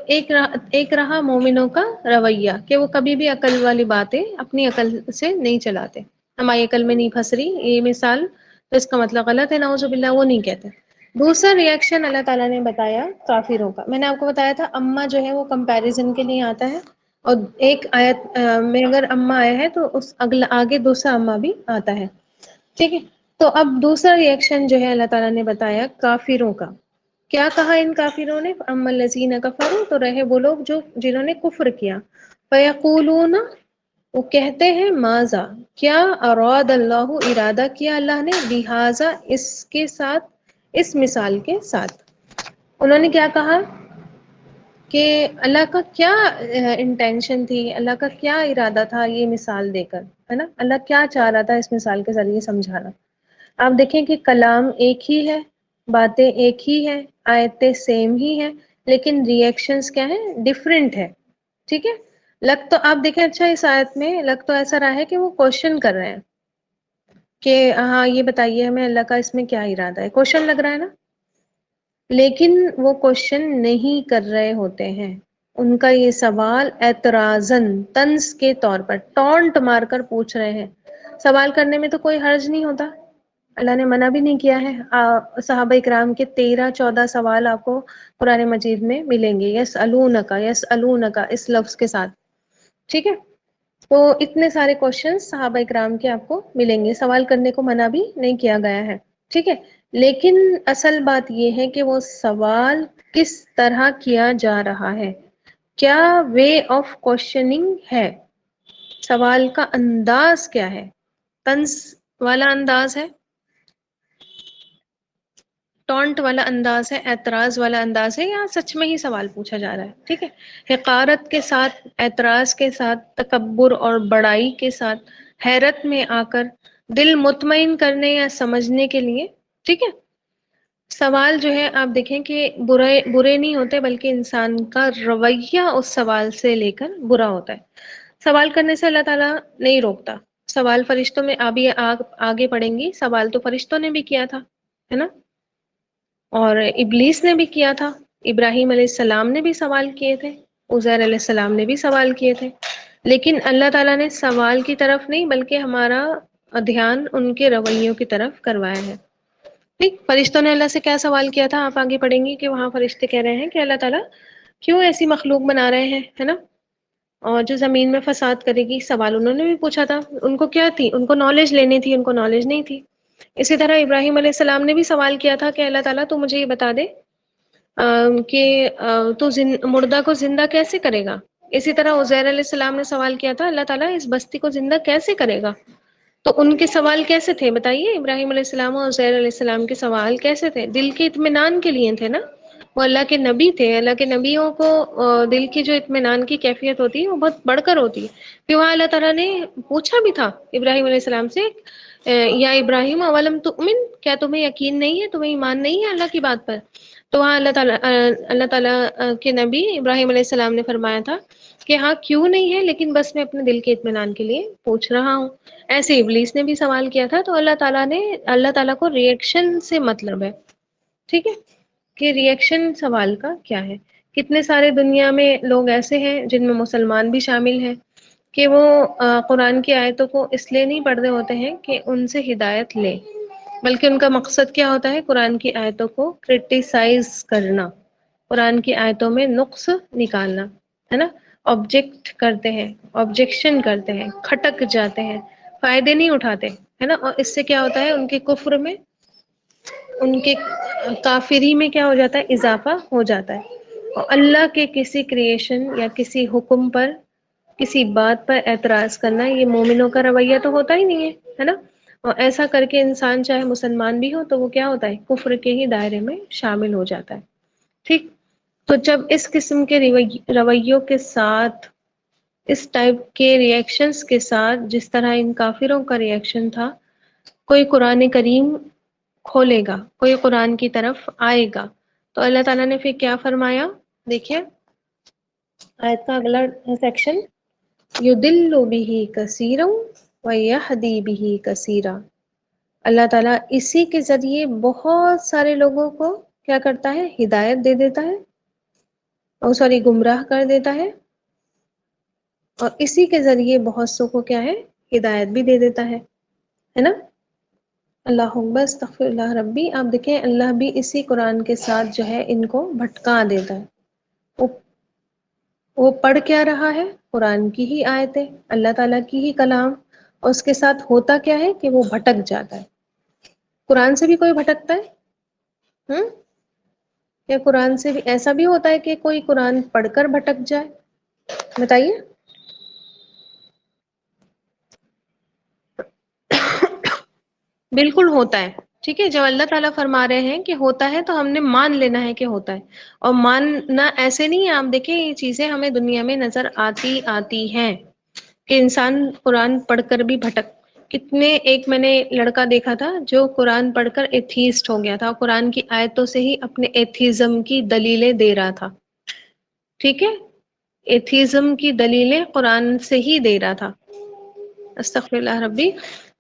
ایک رہا مومنوں کا رویہ کہ وہ کبھی بھی عقل والی باتیں اپنی عقل سے نہیں چلاتے۔ ہماری عقل میں نہیں پھنس رہی یہ مثال تو اس کا مطلب غلط ہے، نعوذ باللہ، وہ نہیں کہتے۔ دوسرا ریئیکشن اللہ تعالیٰ نے بتایا کافروں کا۔ میں نے آپ کو بتایا تھا اما جو ہے وہ کمپیریزن کے لیے آتا ہے، اور ایک آیت میں اگر اما آیا ہے تو اس اگلا آگے دوسرا اما بھی آتا ہے، ٹھیک ہے؟ تو اب دوسرا ریئیکشن جو ہے اللہ تعالیٰ نے بتایا کافروں کا۔ کیا کہا ان کافروں نے؟ اما الذین کفروا، تو رہے وہ لوگ جو جنہوں نے کفر کیا۔ فیقولون، وہ کہتے ہیں ماذا، کیا، اراد اللہ، ارادہ کیا اللہ نے، بہذا، اس کے ساتھ، اس مثال کے ساتھ۔ انہوں نے کیا کہا کہ اللہ کا کیا انٹینشن تھی، اللہ کا کیا ارادہ تھا یہ مثال دے کر، ہے نا؟ اللہ کیا چاہ رہا تھا اس مثال کے ذریعے سمجھانا۔ آپ دیکھیں کہ کلام ایک ہی ہے، باتیں ایک ہی ہے، آیتیں سیم ہی ہیں، لیکن ریئیکشنز کیا ہیں؟ ڈفرینٹ ہے، ٹھیک ہے؟ لگ تو آپ دیکھیں، اچھا اس آیت میں لگ تو ایسا رہا ہے کہ وہ کوشچن کر رہے ہیں کہ ہاں یہ بتائیے ہمیں اللہ کا اس میں کیا ارادہ ہے، کوشچن لگ رہا ہے نا؟ لیکن وہ کوشچن نہیں کر رہے ہوتے ہیں، ان کا یہ سوال اعتراضاً، طنز کے طور پر، ٹونٹ مار کر پوچھ رہے ہیں۔ سوال کرنے میں تو کوئی حرج نہیں ہوتا، اللہ نے منع بھی نہیں کیا ہے۔ صحابہ اکرام کے 13-14 سوال آپ کو قرآن مجید میں ملیں گے، یسألونک، یسألونک اس لفظ کے ساتھ، ٹھیک ہے؟ تو اتنے سارے کوشچنز صحابہ اکرام کے آپ کو ملیں گے، سوال کرنے کو منع بھی نہیں کیا گیا ہے، ٹھیک ہے؟ لیکن اصل بات یہ ہے کہ وہ سوال کس طرح کیا جا رہا ہے، کیا وے آف کوشچننگ ہے، سوال کا انداز کیا ہے؟ طنز والا انداز ہے، ٹونٹ والا انداز ہے، اعتراض والا انداز ہے، یا سچ میں ہی سوال پوچھا جا رہا ہے، ٹھیک ہے؟ حقارت کے ساتھ، اعتراض کے ساتھ، تکبر اور بڑائی کے ساتھ، حیرت میں آ کر، دل مطمئن کرنے یا سمجھنے کے لیے، ٹھیک ہے؟ سوال جو ہے آپ دیکھیں کہ برے نہیں ہوتے، بلکہ انسان کا رویہ اس سوال سے لے کر برا ہوتا ہے۔ سوال کرنے سے اللہ تعالیٰ نہیں روکتا۔ سوال فرشتوں میں آگے پڑھیں گی، سوال تو فرشتوں نے بھی کیا تھا، ہے نا؟ اور ابلیس نے بھی کیا تھا، ابراہیم علیہ السلام نے بھی سوال کیے تھے، عزیر علیہ السلام نے بھی سوال کیے تھے، لیکن اللہ تعالیٰ نے سوال کی طرف نہیں بلکہ ہمارا دھیان ان کے رویوں کی طرف کروایا ہے۔ ٹھیک، فرشتوں نے اللہ سے کیا سوال کیا تھا؟ آپ آگے پڑھیں گی کہ وہاں فرشتے کہہ رہے ہیں کہ اللہ تعالیٰ کیوں ایسی مخلوق بنا رہے ہیں، ہے نا؟ اور جو زمین میں فساد کرے گی، سوال انہوں نے بھی پوچھا تھا۔ ان کو کیا تھی؟ ان کو نالج لینی تھی، ان کو نالج نہیں تھی۔ اسی طرح ابراہیم علیہ السلام نے بھی سوال کیا تھا کہ اللہ تعالیٰ تو مجھے یہ بتا دے کہ تو مردہ کو زندہ کیسے کرے گا؟ اسی طرح عزیر علیہ السلام نے سوال کیا تھا اللہ تعالیٰ اس بستی کو زندہ کیسے کرے گا؟ تو ان کے سوال کیسے تھے بتائیے؟ ابراہیم علیہ السلام اور عزیر علیہ السلام کے سوال کیسے تھے؟ دل کے اطمینان کے لیے تھے نا، وہ اللہ کے نبی تھے۔ اللہ کے نبیوں کو دل کی جو اطمینان کی کیفیت ہوتی ہے وہ بہت بڑھ کر ہوتی ہے۔ پھر وہاں اللہ تعالیٰ نے پوچھا بھی تھا ابراہیم علیہ السلام سے یا ابراہیم اولم تؤمن، کیا تمہیں یقین نہیں ہے، تمہیں ایمان نہیں ہے اللہ کی بات پر؟ تو وہاں اللہ تعالیٰ کے نبی ابراہیم علیہ السلام نے فرمایا تھا کہ ہاں کیوں نہیں ہے، لیکن بس میں اپنے دل کے اطمینان کے لیے پوچھ رہا ہوں۔ ایسے ابلیس نے بھی سوال کیا تھا، تو اللہ تعالیٰ کو ریئیکشن سے مطلب ہے، ٹھیک ہے، کہ ریئیکشن سوال کا کیا ہے۔ کتنے سارے دنیا میں لوگ ایسے ہیں جن میں مسلمان بھی شامل ہیں کہ وہ قرآن کی آیتوں کو اس لیے نہیں پڑھ رہے ہوتے ہیں کہ ان سے ہدایت لیں، بلکہ ان کا مقصد کیا ہوتا ہے؟ قرآن کی آیتوں کو کرٹیسائز کرنا، قرآن کی آیتوں میں نقص نکالنا، ہے نا، آبجیکٹ کرتے ہیں، آبجیکشن کرتے ہیں، کھٹک جاتے ہیں، فائدے نہیں اٹھاتے، ہے نا، اور اس سے کیا ہوتا ہے؟ ان کے کفر میں، ان کے کافری میں کیا ہو جاتا ہے؟ اضافہ ہو جاتا ہے۔ اور اللہ کے کسی کریشن یا کسی حکم پر، کسی بات پر اعتراض کرنا، یہ مومنوں کا رویہ تو ہوتا ہی نہیں ہے نا، اور ایسا کر کے انسان چاہے مسلمان بھی ہو تو وہ کیا ہوتا ہے؟ کفر کے ہی دائرے میں شامل ہو جاتا ہے، ٹھیک۔ تو جب اس قسم کے رویوں کے ساتھ، اس ٹائپ کے ریئیکشنز کے ساتھ، جس طرح ان کافروں کا ریئیکشن تھا، کوئی قرآن کریم کھولے گا، کوئی قرآن کی طرف آئے گا، تو اللہ تعالیٰ نے پھر کیا فرمایا؟ دیکھیے آیت کا اگلا سیکشن، یضل بہ کثیرا ویہدی بہ کثیرا۔ اللہ تعالیٰ اسی کے ذریعے بہت سارے لوگوں کو کیا کرتا ہے؟ ہدایت دے دیتا ہے، اور سوری گمراہ کر دیتا ہے، اور اسی کے ذریعے بہت سو کو کیا ہے؟ ہدایت بھی دے دیتا ہے نا۔ اللہ اکبر، استغفر اللہ ربی۔ آپ دیکھیں اللہ بھی اسی قرآن کے ساتھ جو ہے ان کو بھٹکا دیتا ہے۔ وہ وہ پڑھ کیا رہا ہے؟ قرآن کی ہی آیتیں، اللہ تعالیٰ کی ہی کلام، اور اس کے ساتھ ہوتا کیا ہے کہ وہ بھٹک جاتا ہے۔ قرآن سے بھی کوئی بھٹکتا ہے؟ یا قرآن سے بھی ایسا بھی ہوتا ہے کہ کوئی قرآن پڑھ کر بھٹک جائے؟ بتائیے۔ بالکل ہوتا ہے، ٹھیک ہے، جب اللہ تعالیٰ فرما رہے ہیں کہ ہوتا ہے تو ہم نے مان لینا ہے کہ ہوتا ہے، اور ماننا ایسے نہیں ہے۔ آپ دیکھیں یہ چیزیں ہمیں دنیا میں نظر آتی ہیں کہ انسان قرآن پڑھ کر بھی بھٹک، کتنے، ایک میں نے لڑکا دیکھا تھا جو قرآن پڑھ کر ایتھیسٹ ہو گیا تھا، قرآن کی آیتوں سے ہی اپنے ایتھیزم کی دلیلیں دے رہا تھا، ٹھیک ہے، ایتھیزم کی دلیلیں قرآن سے ہی دے رہا تھا، استغفر اللہ ربی۔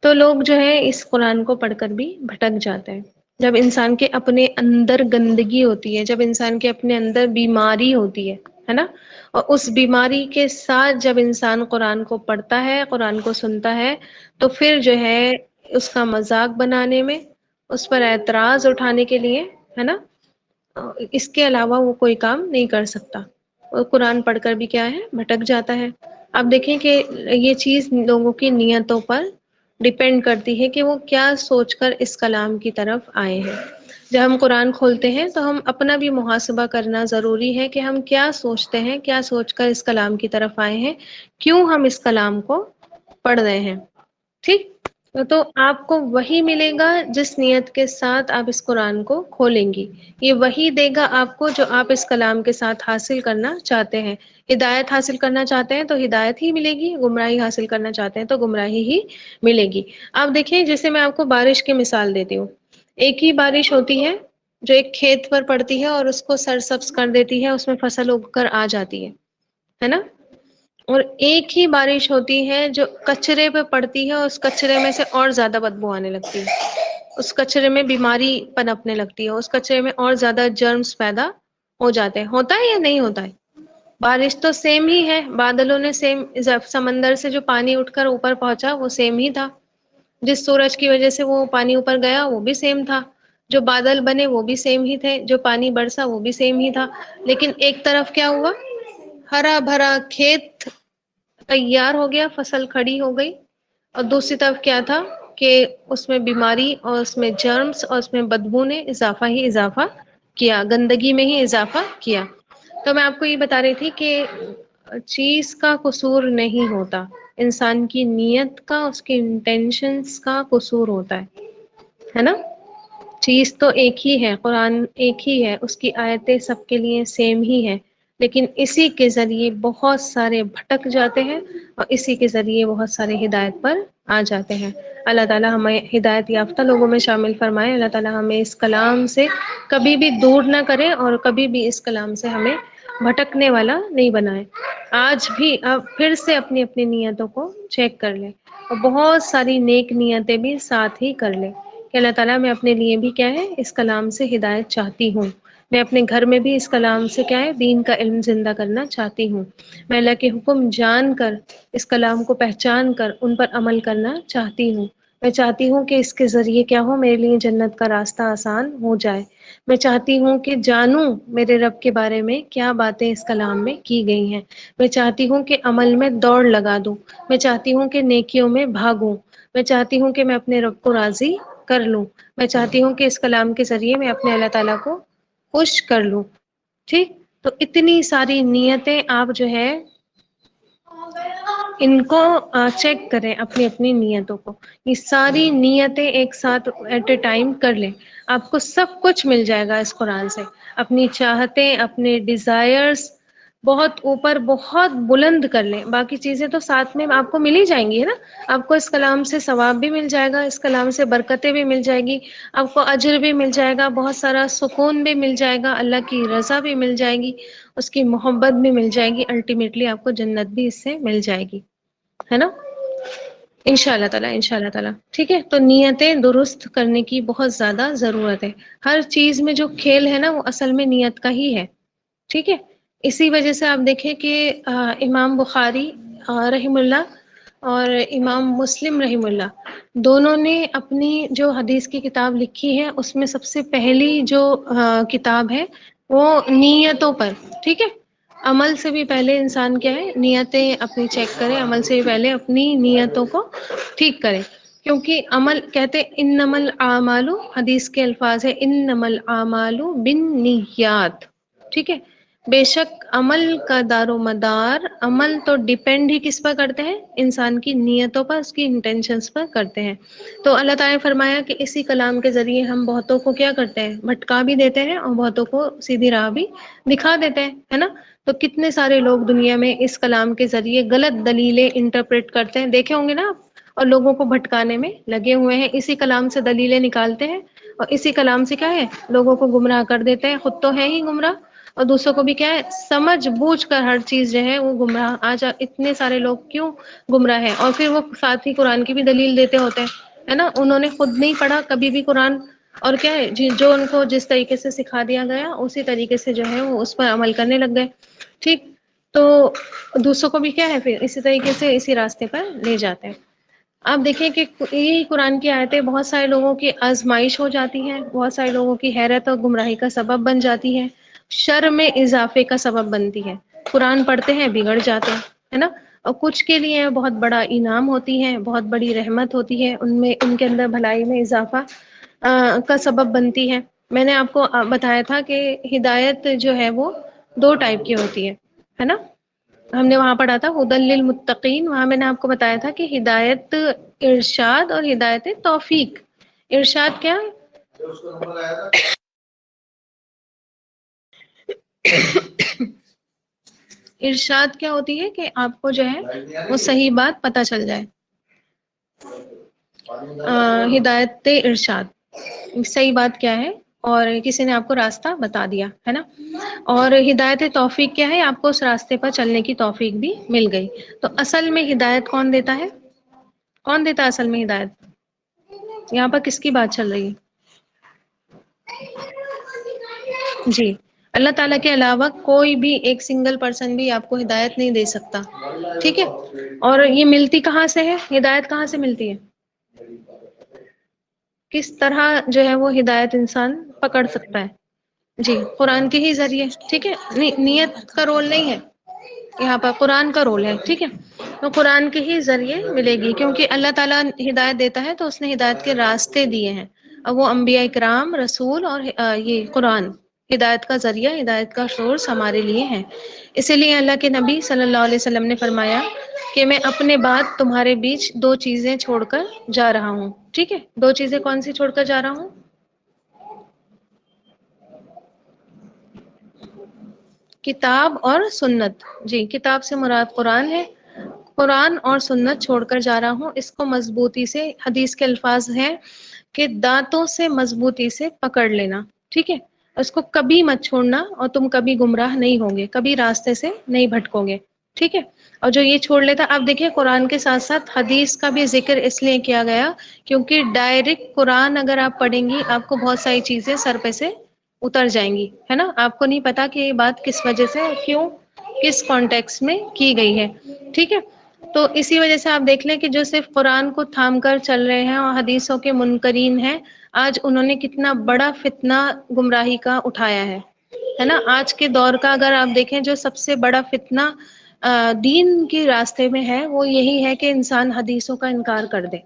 تو لوگ جو ہے اس قرآن کو پڑھ کر بھی بھٹک جاتے ہیں۔ جب انسان کے اپنے اندر گندگی ہوتی ہے، جب انسان کے اپنے اندر بیماری ہوتی ہے نا، اور اس بیماری کے ساتھ جب انسان قرآن کو پڑھتا ہے، قرآن کو سنتا ہے، تو پھر جو ہے اس کا مذاق بنانے میں، اس پر اعتراض اٹھانے کے لیے، ہے نا، اس کے علاوہ وہ کوئی کام نہیں کر سکتا، اور قرآن پڑھ کر بھی کیا ہے؟ بھٹک جاتا ہے۔ اب دیکھیں کہ یہ چیز لوگوں کی نیتوں پر ڈپینڈ کرتی ہے کہ وہ کیا سوچ کر اس کلام کی طرف آئے ہیں۔ جب ہم قرآن کھولتے ہیں تو ہم اپنا بھی محاسبہ کرنا ضروری ہے کہ ہم کیا سوچتے ہیں، کیا سوچ کر اس کلام کی طرف آئے ہیں، کیوں ہم اس کلام کو پڑھ رہے ہیں، ٹھیک۔ تو آپ کو وہی ملے گا جس نیت کے ساتھ آپ اس قرآن کو کھولیں گی، یہ وہی دے گا آپ کو جو آپ اس کلام کے ساتھ حاصل کرنا چاہتے ہیں۔ ہدایت حاصل کرنا چاہتے ہیں تو ہدایت ہی ملے گی، گمراہی حاصل کرنا چاہتے ہیں تو گمراہی ہی ملے گی۔ آپ دیکھیں جیسے میں آپ کو بارش کی مثال دیتی ہوں، ایک ہی بارش ہوتی ہے جو ایک کھیت پر پڑتی ہے اور اس کو سرسبز کر دیتی ہے، اس میں فصل اگ کر آ جاتی ہے نا، اور ایک ہی بارش ہوتی ہے جو کچرے پہ پڑتی ہے اور اس کچرے میں سے اور زیادہ بدبو آنے لگتی ہے، اس کچرے میں بیماری پنپنے لگتی ہے، اس کچرے میں اور زیادہ جرمز پیدا ہو جاتے ہیں۔ ہوتا ہے یا نہیں ہوتا ہے؟ بارش تو سیم ہی ہے، بادلوں نے سیم، سمندر سے جو پانی اٹھ کر اوپر پہنچا وہ سیم ہی تھا، جس سورج کی وجہ سے وہ پانی اوپر گیا وہ بھی سیم تھا، جو بادل بنے وہ بھی سیم ہی تھے، جو پانی برسا وہ بھی سیم ہی تھا، لیکن ایک طرف کیا ہوا؟ ہرا بھرا کھیت تیار ہو گیا، فصل کھڑی ہو گئی، اور دوسری طرف کیا تھا کہ اس میں بیماری اور اس میں جرمز اور اس میں بدبو نے اضافہ ہی اضافہ کیا، گندگی میں ہی اضافہ کیا۔ تو میں آپ کو یہ بتا رہی تھی کہ چیز کا قصور نہیں ہوتا، انسان کی نیت کا، اس کے انٹینشنز کا قصور ہوتا ہے نا۔ چیز تو ایک ہی ہے، قرآن ایک ہی ہے، اس کی آیتیں سب کے لیے سیم ہی ہے، لیکن اسی کے ذریعے بہت سارے بھٹک جاتے ہیں اور اسی کے ذریعے بہت سارے ہدایت پر آ جاتے ہیں۔ اللہ تعالیٰ ہمیں ہدایت یافتہ لوگوں میں شامل فرمائے، اللہ تعالیٰ ہمیں اس کلام سے کبھی بھی دور نہ کرے اور کبھی بھی اس کلام سے ہمیں بھٹکنے والا نہیں بنائے۔ آج بھی اب پھر سے اپنی اپنی نیتوں کو چیک کر لیں اور بہت ساری نیک نیتیں بھی ساتھ ہی کر لیں کہ اللہ تعالیٰ میں اپنے لیے بھی کیا ہے اس کلام سے ہدایت چاہتی ہوں، میں اپنے گھر میں بھی اس کلام سے کیا ہے دین کا علم زندہ کرنا چاہتی ہوں، میں اللہ کے حکم جان کر اس کلام کو پہچان کر ان پر عمل کرنا چاہتی ہوں، میں چاہتی ہوں کہ اس کے ذریعے کیا ہو میرے لیے جنت کا راستہ آسان ہو جائے، میں چاہتی ہوں کہ جانوں میرے رب کے بارے میں کیا باتیں اس کلام میں کی گئی ہیں، میں چاہتی ہوں کہ عمل میں دوڑ لگا دوں، میں چاہتی ہوں کہ نیکیوں میں بھاگوں، میں چاہتی ہوں کہ میں اپنے رب کو راضی کر لوں، میں چاہتی ہوں کہ اس کلام کے ذریعے میں اپنے اللہ تعالیٰ کو خوش کر لوں۔ ٹھیک، تو اتنی ساری نیتیں آپ جو ہے ان کو چیک کریں اپنی اپنی نیتوں کو، یہ ساری نیتیں ایک ساتھ ایٹ اے ٹائم کر لیں، آپ کو سب کچھ مل جائے گا اس قرآن سے، اپنی چاہتیں اپنے ڈیزائرز بہت اوپر بہت بلند کر لیں، باقی چیزیں تو ساتھ میں آپ کو مل ہی جائیں گی ہے نا، آپ کو اس کلام سے ثواب بھی مل جائے گا، اس کلام سے برکتیں بھی مل جائے گی، آپ کو اجر بھی مل جائے گا، بہت سارا سکون بھی مل جائے گا، اللہ کی رضا بھی مل جائے گی، اس کی محبت بھی مل جائے گی، الٹیمیٹلی آپ کو جنت بھی اس سے مل جائے گی، ہے نا، انشاء اللہ تعالیٰ انشاء اللہ تعالیٰ۔ ٹھیک ہے، تو نیتیں درست کرنے کی بہت زیادہ ضرورت ہے، ہر چیز میں جو کھیل ہے نا وہ اصل میں نیت کا ہی ہے، ٹھیک ہے، اسی وجہ سے آپ دیکھیں کہ امام بخاری رحم اللہ اور امام مسلم رحم اللہ دونوں نے اپنی جو حدیث کی کتاب لکھی ہے اس میں سب سے پہلی جو کتاب ہے وہ نیتوں پر، ٹھیک ہے، عمل سے بھی پہلے انسان کیا ہے نیتیں اپنی چیک کرے، عمل سے بھی پہلے اپنی نیتوں کو ٹھیک کرے، کیونکہ عمل کہتے انما الاعمال، حدیث کے الفاظ ہے انما الاعمال بالنیات، ٹھیک ہے، بے شک عمل کا دار و مدار، عمل تو ڈیپینڈ ہی کس پر کرتے ہیں انسان کی نیتوں پر، اس کی انٹینشنز پر کرتے ہیں، تو اللہ تعالیٰ نے فرمایا کہ اسی کلام کے ذریعے ہم بہتوں کو کیا کرتے ہیں بھٹکا بھی دیتے ہیں اور بہتوں کو سیدھی راہ بھی دکھا دیتے ہیں، ہے نا، تو کتنے سارے لوگ دنیا میں اس کلام کے ذریعے غلط دلیلیں انٹرپریٹ کرتے ہیں، دیکھے ہوں گے نا آپ، اور لوگوں کو بھٹکانے میں لگے ہوئے ہیں، اسی کلام سے دلیلیں نکالتے ہیں اور اسی کلام سے کیا ہے لوگوں کو گمراہ کر دیتے ہیں، خود تو ہے ہی گمراہ اور دوسروں کو بھی کیا ہے سمجھ بوجھ کر ہر چیز جو ہے وہ گمراہ، آج اتنے سارے لوگ کیوں گمراہ ہیں، اور پھر وہ ساتھ ہی قرآن کی بھی دلیل دیتے ہوتے ہیں، ہے نا، انہوں نے خود نہیں پڑھا کبھی بھی قرآن، اور کیا ہے جو ان کو جس طریقے سے سکھا دیا گیا اسی طریقے سے جو ہے وہ اس پر عمل کرنے لگ گئے، ٹھیک، تو دوسروں کو بھی کیا ہے پھر اسی طریقے سے اسی راستے پر لے جاتے ہیں۔ آپ دیکھیں کہ یہی قرآن کی آیتیں بہت سارے لوگوں کی آزمائش ہو جاتی ہیں، بہت سارے لوگوں کی حیرت اور گمراہی کا سبب بن جاتی ہے، شر میں اضافے کا سبب بنتی ہے، قرآن پڑھتے ہیں بگڑ جاتے ہیں، ہے نا، اور کچھ کے لیے بہت بڑا انعام ہوتی ہے، بہت بڑی رحمت ہوتی ہے، ان میں ان کے اندر بھلائی میں اضافہ کا سبب بنتی ہے۔ میں نے آپ کو بتایا تھا کہ ہدایت جو ہے وہ دو ٹائپ کی ہوتی ہے نا، ہم نے وہاں پڑھا تھا ہدی للمتقین، وہاں میں نے آپ کو بتایا تھا کہ ہدایت ارشاد اور ہدایت توفیق، ارشاد کیا ارشاد کیا ہوتی ہے کہ آپ کو جو ہے وہ صحیح بات پتہ چل جائے، ہدایت ارشاد صحیح بات کیا ہے اور کسی نے آپ کو راستہ بتا دیا ہے نا، اور ہدایت توفیق کیا ہے آپ کو اس راستے پر چلنے کی توفیق بھی مل گئی، تو اصل میں ہدایت کون دیتا ہے، کون دیتا ہے اصل میں ہدایت، یہاں پر کس کی بات چل رہی ہے، جی، اللہ تعالیٰ کے علاوہ کوئی بھی ایک سنگل پرسن بھی آپ کو ہدایت نہیں دے سکتا، ٹھیک ہے، اور یہ ملتی کہاں سے ہے، ہدایت کہاں سے ملتی ہے، کس طرح جو ہے وہ ہدایت انسان پکڑ سکتا ہے، جی قرآن کے ہی ذریعے، ٹھیک ہے، نیت کا رول نہیں ہے یہاں پر، قرآن کا رول ہے، ٹھیک ہے، تو قرآن کے ہی ذریعے ملے گی، کیونکہ اللہ تعالیٰ ہدایت دیتا ہے تو اس نے ہدایت کے راستے دیے ہیں، اور وہ انبیاء کرام رسول اور یہ قرآن ہدایت کا ذریعہ، ہدایت کا سورس ہمارے لیے ہے، اسی لیے اللہ کے نبی صلی اللہ علیہ وسلم نے فرمایا کہ میں اپنے بعد تمہارے بیچ دو چیزیں چھوڑ کر جا رہا ہوں، ٹھیک ہے، دو چیزیں کون سی چھوڑ کر جا رہا ہوں، کتاب اور سنت، جی کتاب سے مراد قرآن ہے، قرآن اور سنت چھوڑ کر جا رہا ہوں، اس کو مضبوطی سے، حدیث کے الفاظ ہیں کہ دانتوں سے مضبوطی سے پکڑ لینا، ٹھیک ہے، اس کو کبھی مت چھوڑنا، اور تم کبھی گمراہ نہیں ہوں گے، کبھی راستے سے نہیں بھٹکو گے، ٹھیک ہے۔ اور جو یہ چھوڑ لیتا، آپ دیکھیں قرآن کے ساتھ ساتھ حدیث کا بھی ذکر اس لیے کیا گیا کیونکہ ڈائریکٹ قرآن اگر آپ پڑھیں گی آپ کو بہت ساری چیزیں سر پہ سے اتر جائیں گی، ہے نا، آپ کو نہیں پتا کہ یہ بات کس وجہ سے، کیوں، کس کانٹیکس میں کی گئی ہے، ٹھیک ہے۔ تو اسی وجہ سے آپ دیکھ لیں کہ جو صرف قرآن کو تھام کر چل رہے ہیں اور حدیثوں کے منکرین ہیں، آج انہوں نے کتنا بڑا فتنہ گمراہی کا اٹھایا ہے نا۔ آج کے دور کا اگر آپ دیکھیں جو سب سے بڑا فتنہ دین کے راستے میں ہے وہ یہی ہے کہ انسان حدیثوں کا انکار کر دے۔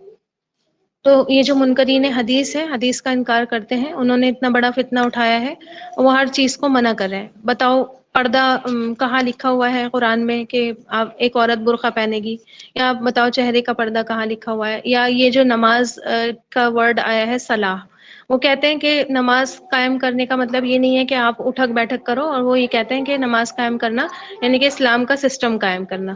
تو یہ جو منکرین حدیث ہے، حدیث کا انکار کرتے ہیں، انہوں نے اتنا بڑا فتنہ اٹھایا ہے، وہ ہر چیز کو منع کر رہے ہیں۔ بتاؤ پردہ کہاں لکھا ہوا ہے قرآن میں کہ آپ ایک عورت برقع پہنے گی؟ یا آپ بتاؤ چہرے کا پردہ کہاں لکھا ہوا ہے؟ یا یہ جو نماز کا ورڈ آیا ہے صلاح، وہ کہتے ہیں کہ نماز قائم کرنے کا مطلب یہ نہیں ہے کہ آپ اٹھک بیٹھک کرو، اور وہ یہ کہتے ہیں کہ نماز قائم کرنا یعنی کہ اسلام کا سسٹم قائم کرنا،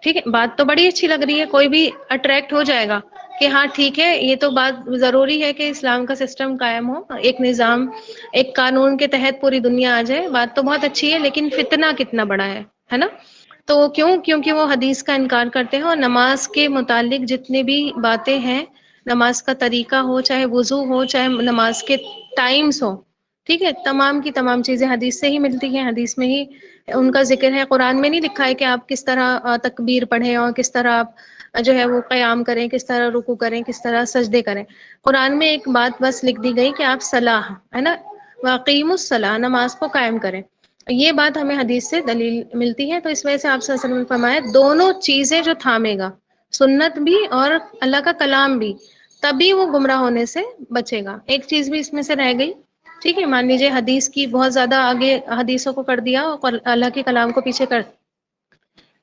ٹھیک ہے۔ بات تو بڑی اچھی لگ رہی ہے، کوئی بھی اٹریکٹ ہو جائے گا کہ ہاں ٹھیک ہے، یہ تو بات ضروری ہے کہ اسلام کا سسٹم قائم ہو، ایک نظام، ایک قانون کے تحت پوری دنیا آ جائے، بات تو بہت اچھی ہے، لیکن فتنہ کتنا بڑا ہے نا۔ تو کیوں؟ کیونکہ وہ حدیث کا انکار کرتے ہیں، اور نماز کے متعلق جتنے بھی باتیں ہیں، نماز کا طریقہ ہو، چاہے وضو ہو، چاہے نماز کے ٹائمز ہو، ٹھیک ہے، تمام کی تمام چیزیں حدیث سے ہی ملتی ہیں، حدیث میں ہی ان کا ذکر ہے۔ قرآن میں نہیں لکھا ہے کہ آپ کس طرح تکبیر پڑھیں اور کس طرح آپ جو ہے وہ قیام کریں، کس طرح رکوع کریں، کس طرح سجدے کریں۔ قرآن میں ایک بات بس لکھ دی گئی کہ آپ صلاح، ہے نا، واقیم الصلاح، نماز کو قائم کریں۔ یہ بات ہمیں حدیث سے دلیل ملتی ہے، تو اس وجہ سے آپ صلی اللہ علیہ وسلم نے فرمایا دونوں چیزیں جو تھامے گا، سنت بھی اور اللہ کا کلام بھی، تبھی وہ گمراہ ہونے سے بچے گا۔ ایک چیز بھی اس میں سے رہ گئی، ٹھیک ہے، مان لیجیے حدیث کی بہت زیادہ آگے حدیثوں کو کر دیا اور اللہ کے کلام کو پیچھے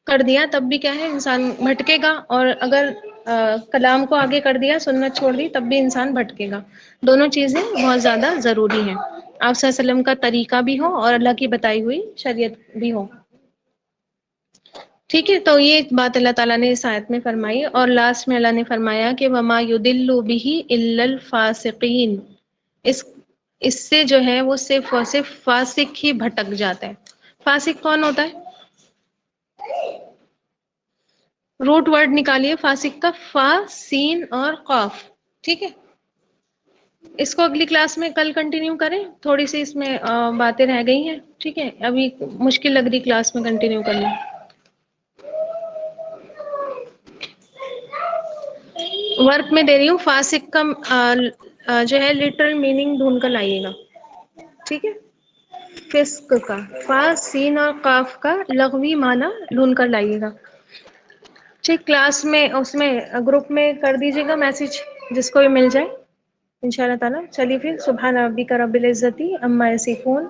کر دیا، تب بھی کیا ہے، انسان بھٹکے گا، اور اگر کلام کو آگے کر دیا، سنت چھوڑ دی، تب بھی انسان بھٹکے گا۔ دونوں چیزیں بہت زیادہ ضروری ہیں، آپ صلی اللہ علیہ وسلم کا طریقہ بھی ہو اور اللہ کی بتائی ہوئی شریعت بھی ہو، ٹھیک ہے۔ تو یہ بات اللہ تعالیٰ نے اس آیت میں فرمائی، اور لاسٹ میں اللہ نے فرمایا کہ وَمَا يُضِلُّ بِهِ إِلَّا الْفَاسِقِينَ، اس سے جو ہے وہ صرف اور صرف فاسق ہی بھٹک جاتا ہے۔ فاسق کون ہوتا ہے؟ روٹ ورڈ نکالیے فاسق کا، فا، سین اور قاف، ٹھیک ہے۔ اس کو اگلی کلاس میں کل کنٹینیو کریں، تھوڑی سی اس میں باتیں رہ گئی ہیں، ٹھیک ہے، ابھی مشکل لگ رہی کلاس میں کنٹینیو کرنا۔ ورک میں دے رہی ہوں، فاسق کا جو ہے لٹرل میننگ ڈھونڈ کر لائیے گا، ٹھیک ہے۔ فسق کا، فا، سین اور قاف کا لغوی معنی ڈھونڈ کر لائیے گا، ٹھیک۔ کلاس میں اس میں گروپ میں کر دیجیے گا میسج، جس کو بھی مل جائے ان شاء اللہ تعالیٰ۔ چلیے پھر، سبحان ربک رب العزت عما یصفون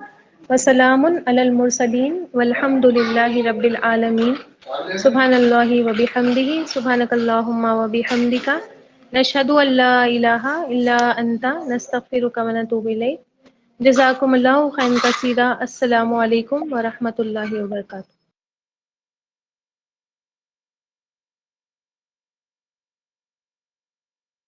وسلام علی المرسلین والحمد للہ رب العالمین۔ سبحان اللہ وبحمدہ، سبحانک اللہم وبحمدک، نشہد ان لا الہ الا انت، نستغفرک ونتوب الیک۔ جزاکم اللہ خیرا کثیرا۔ السلام علیکم ورحمۃ اللہ وبرکاتہ۔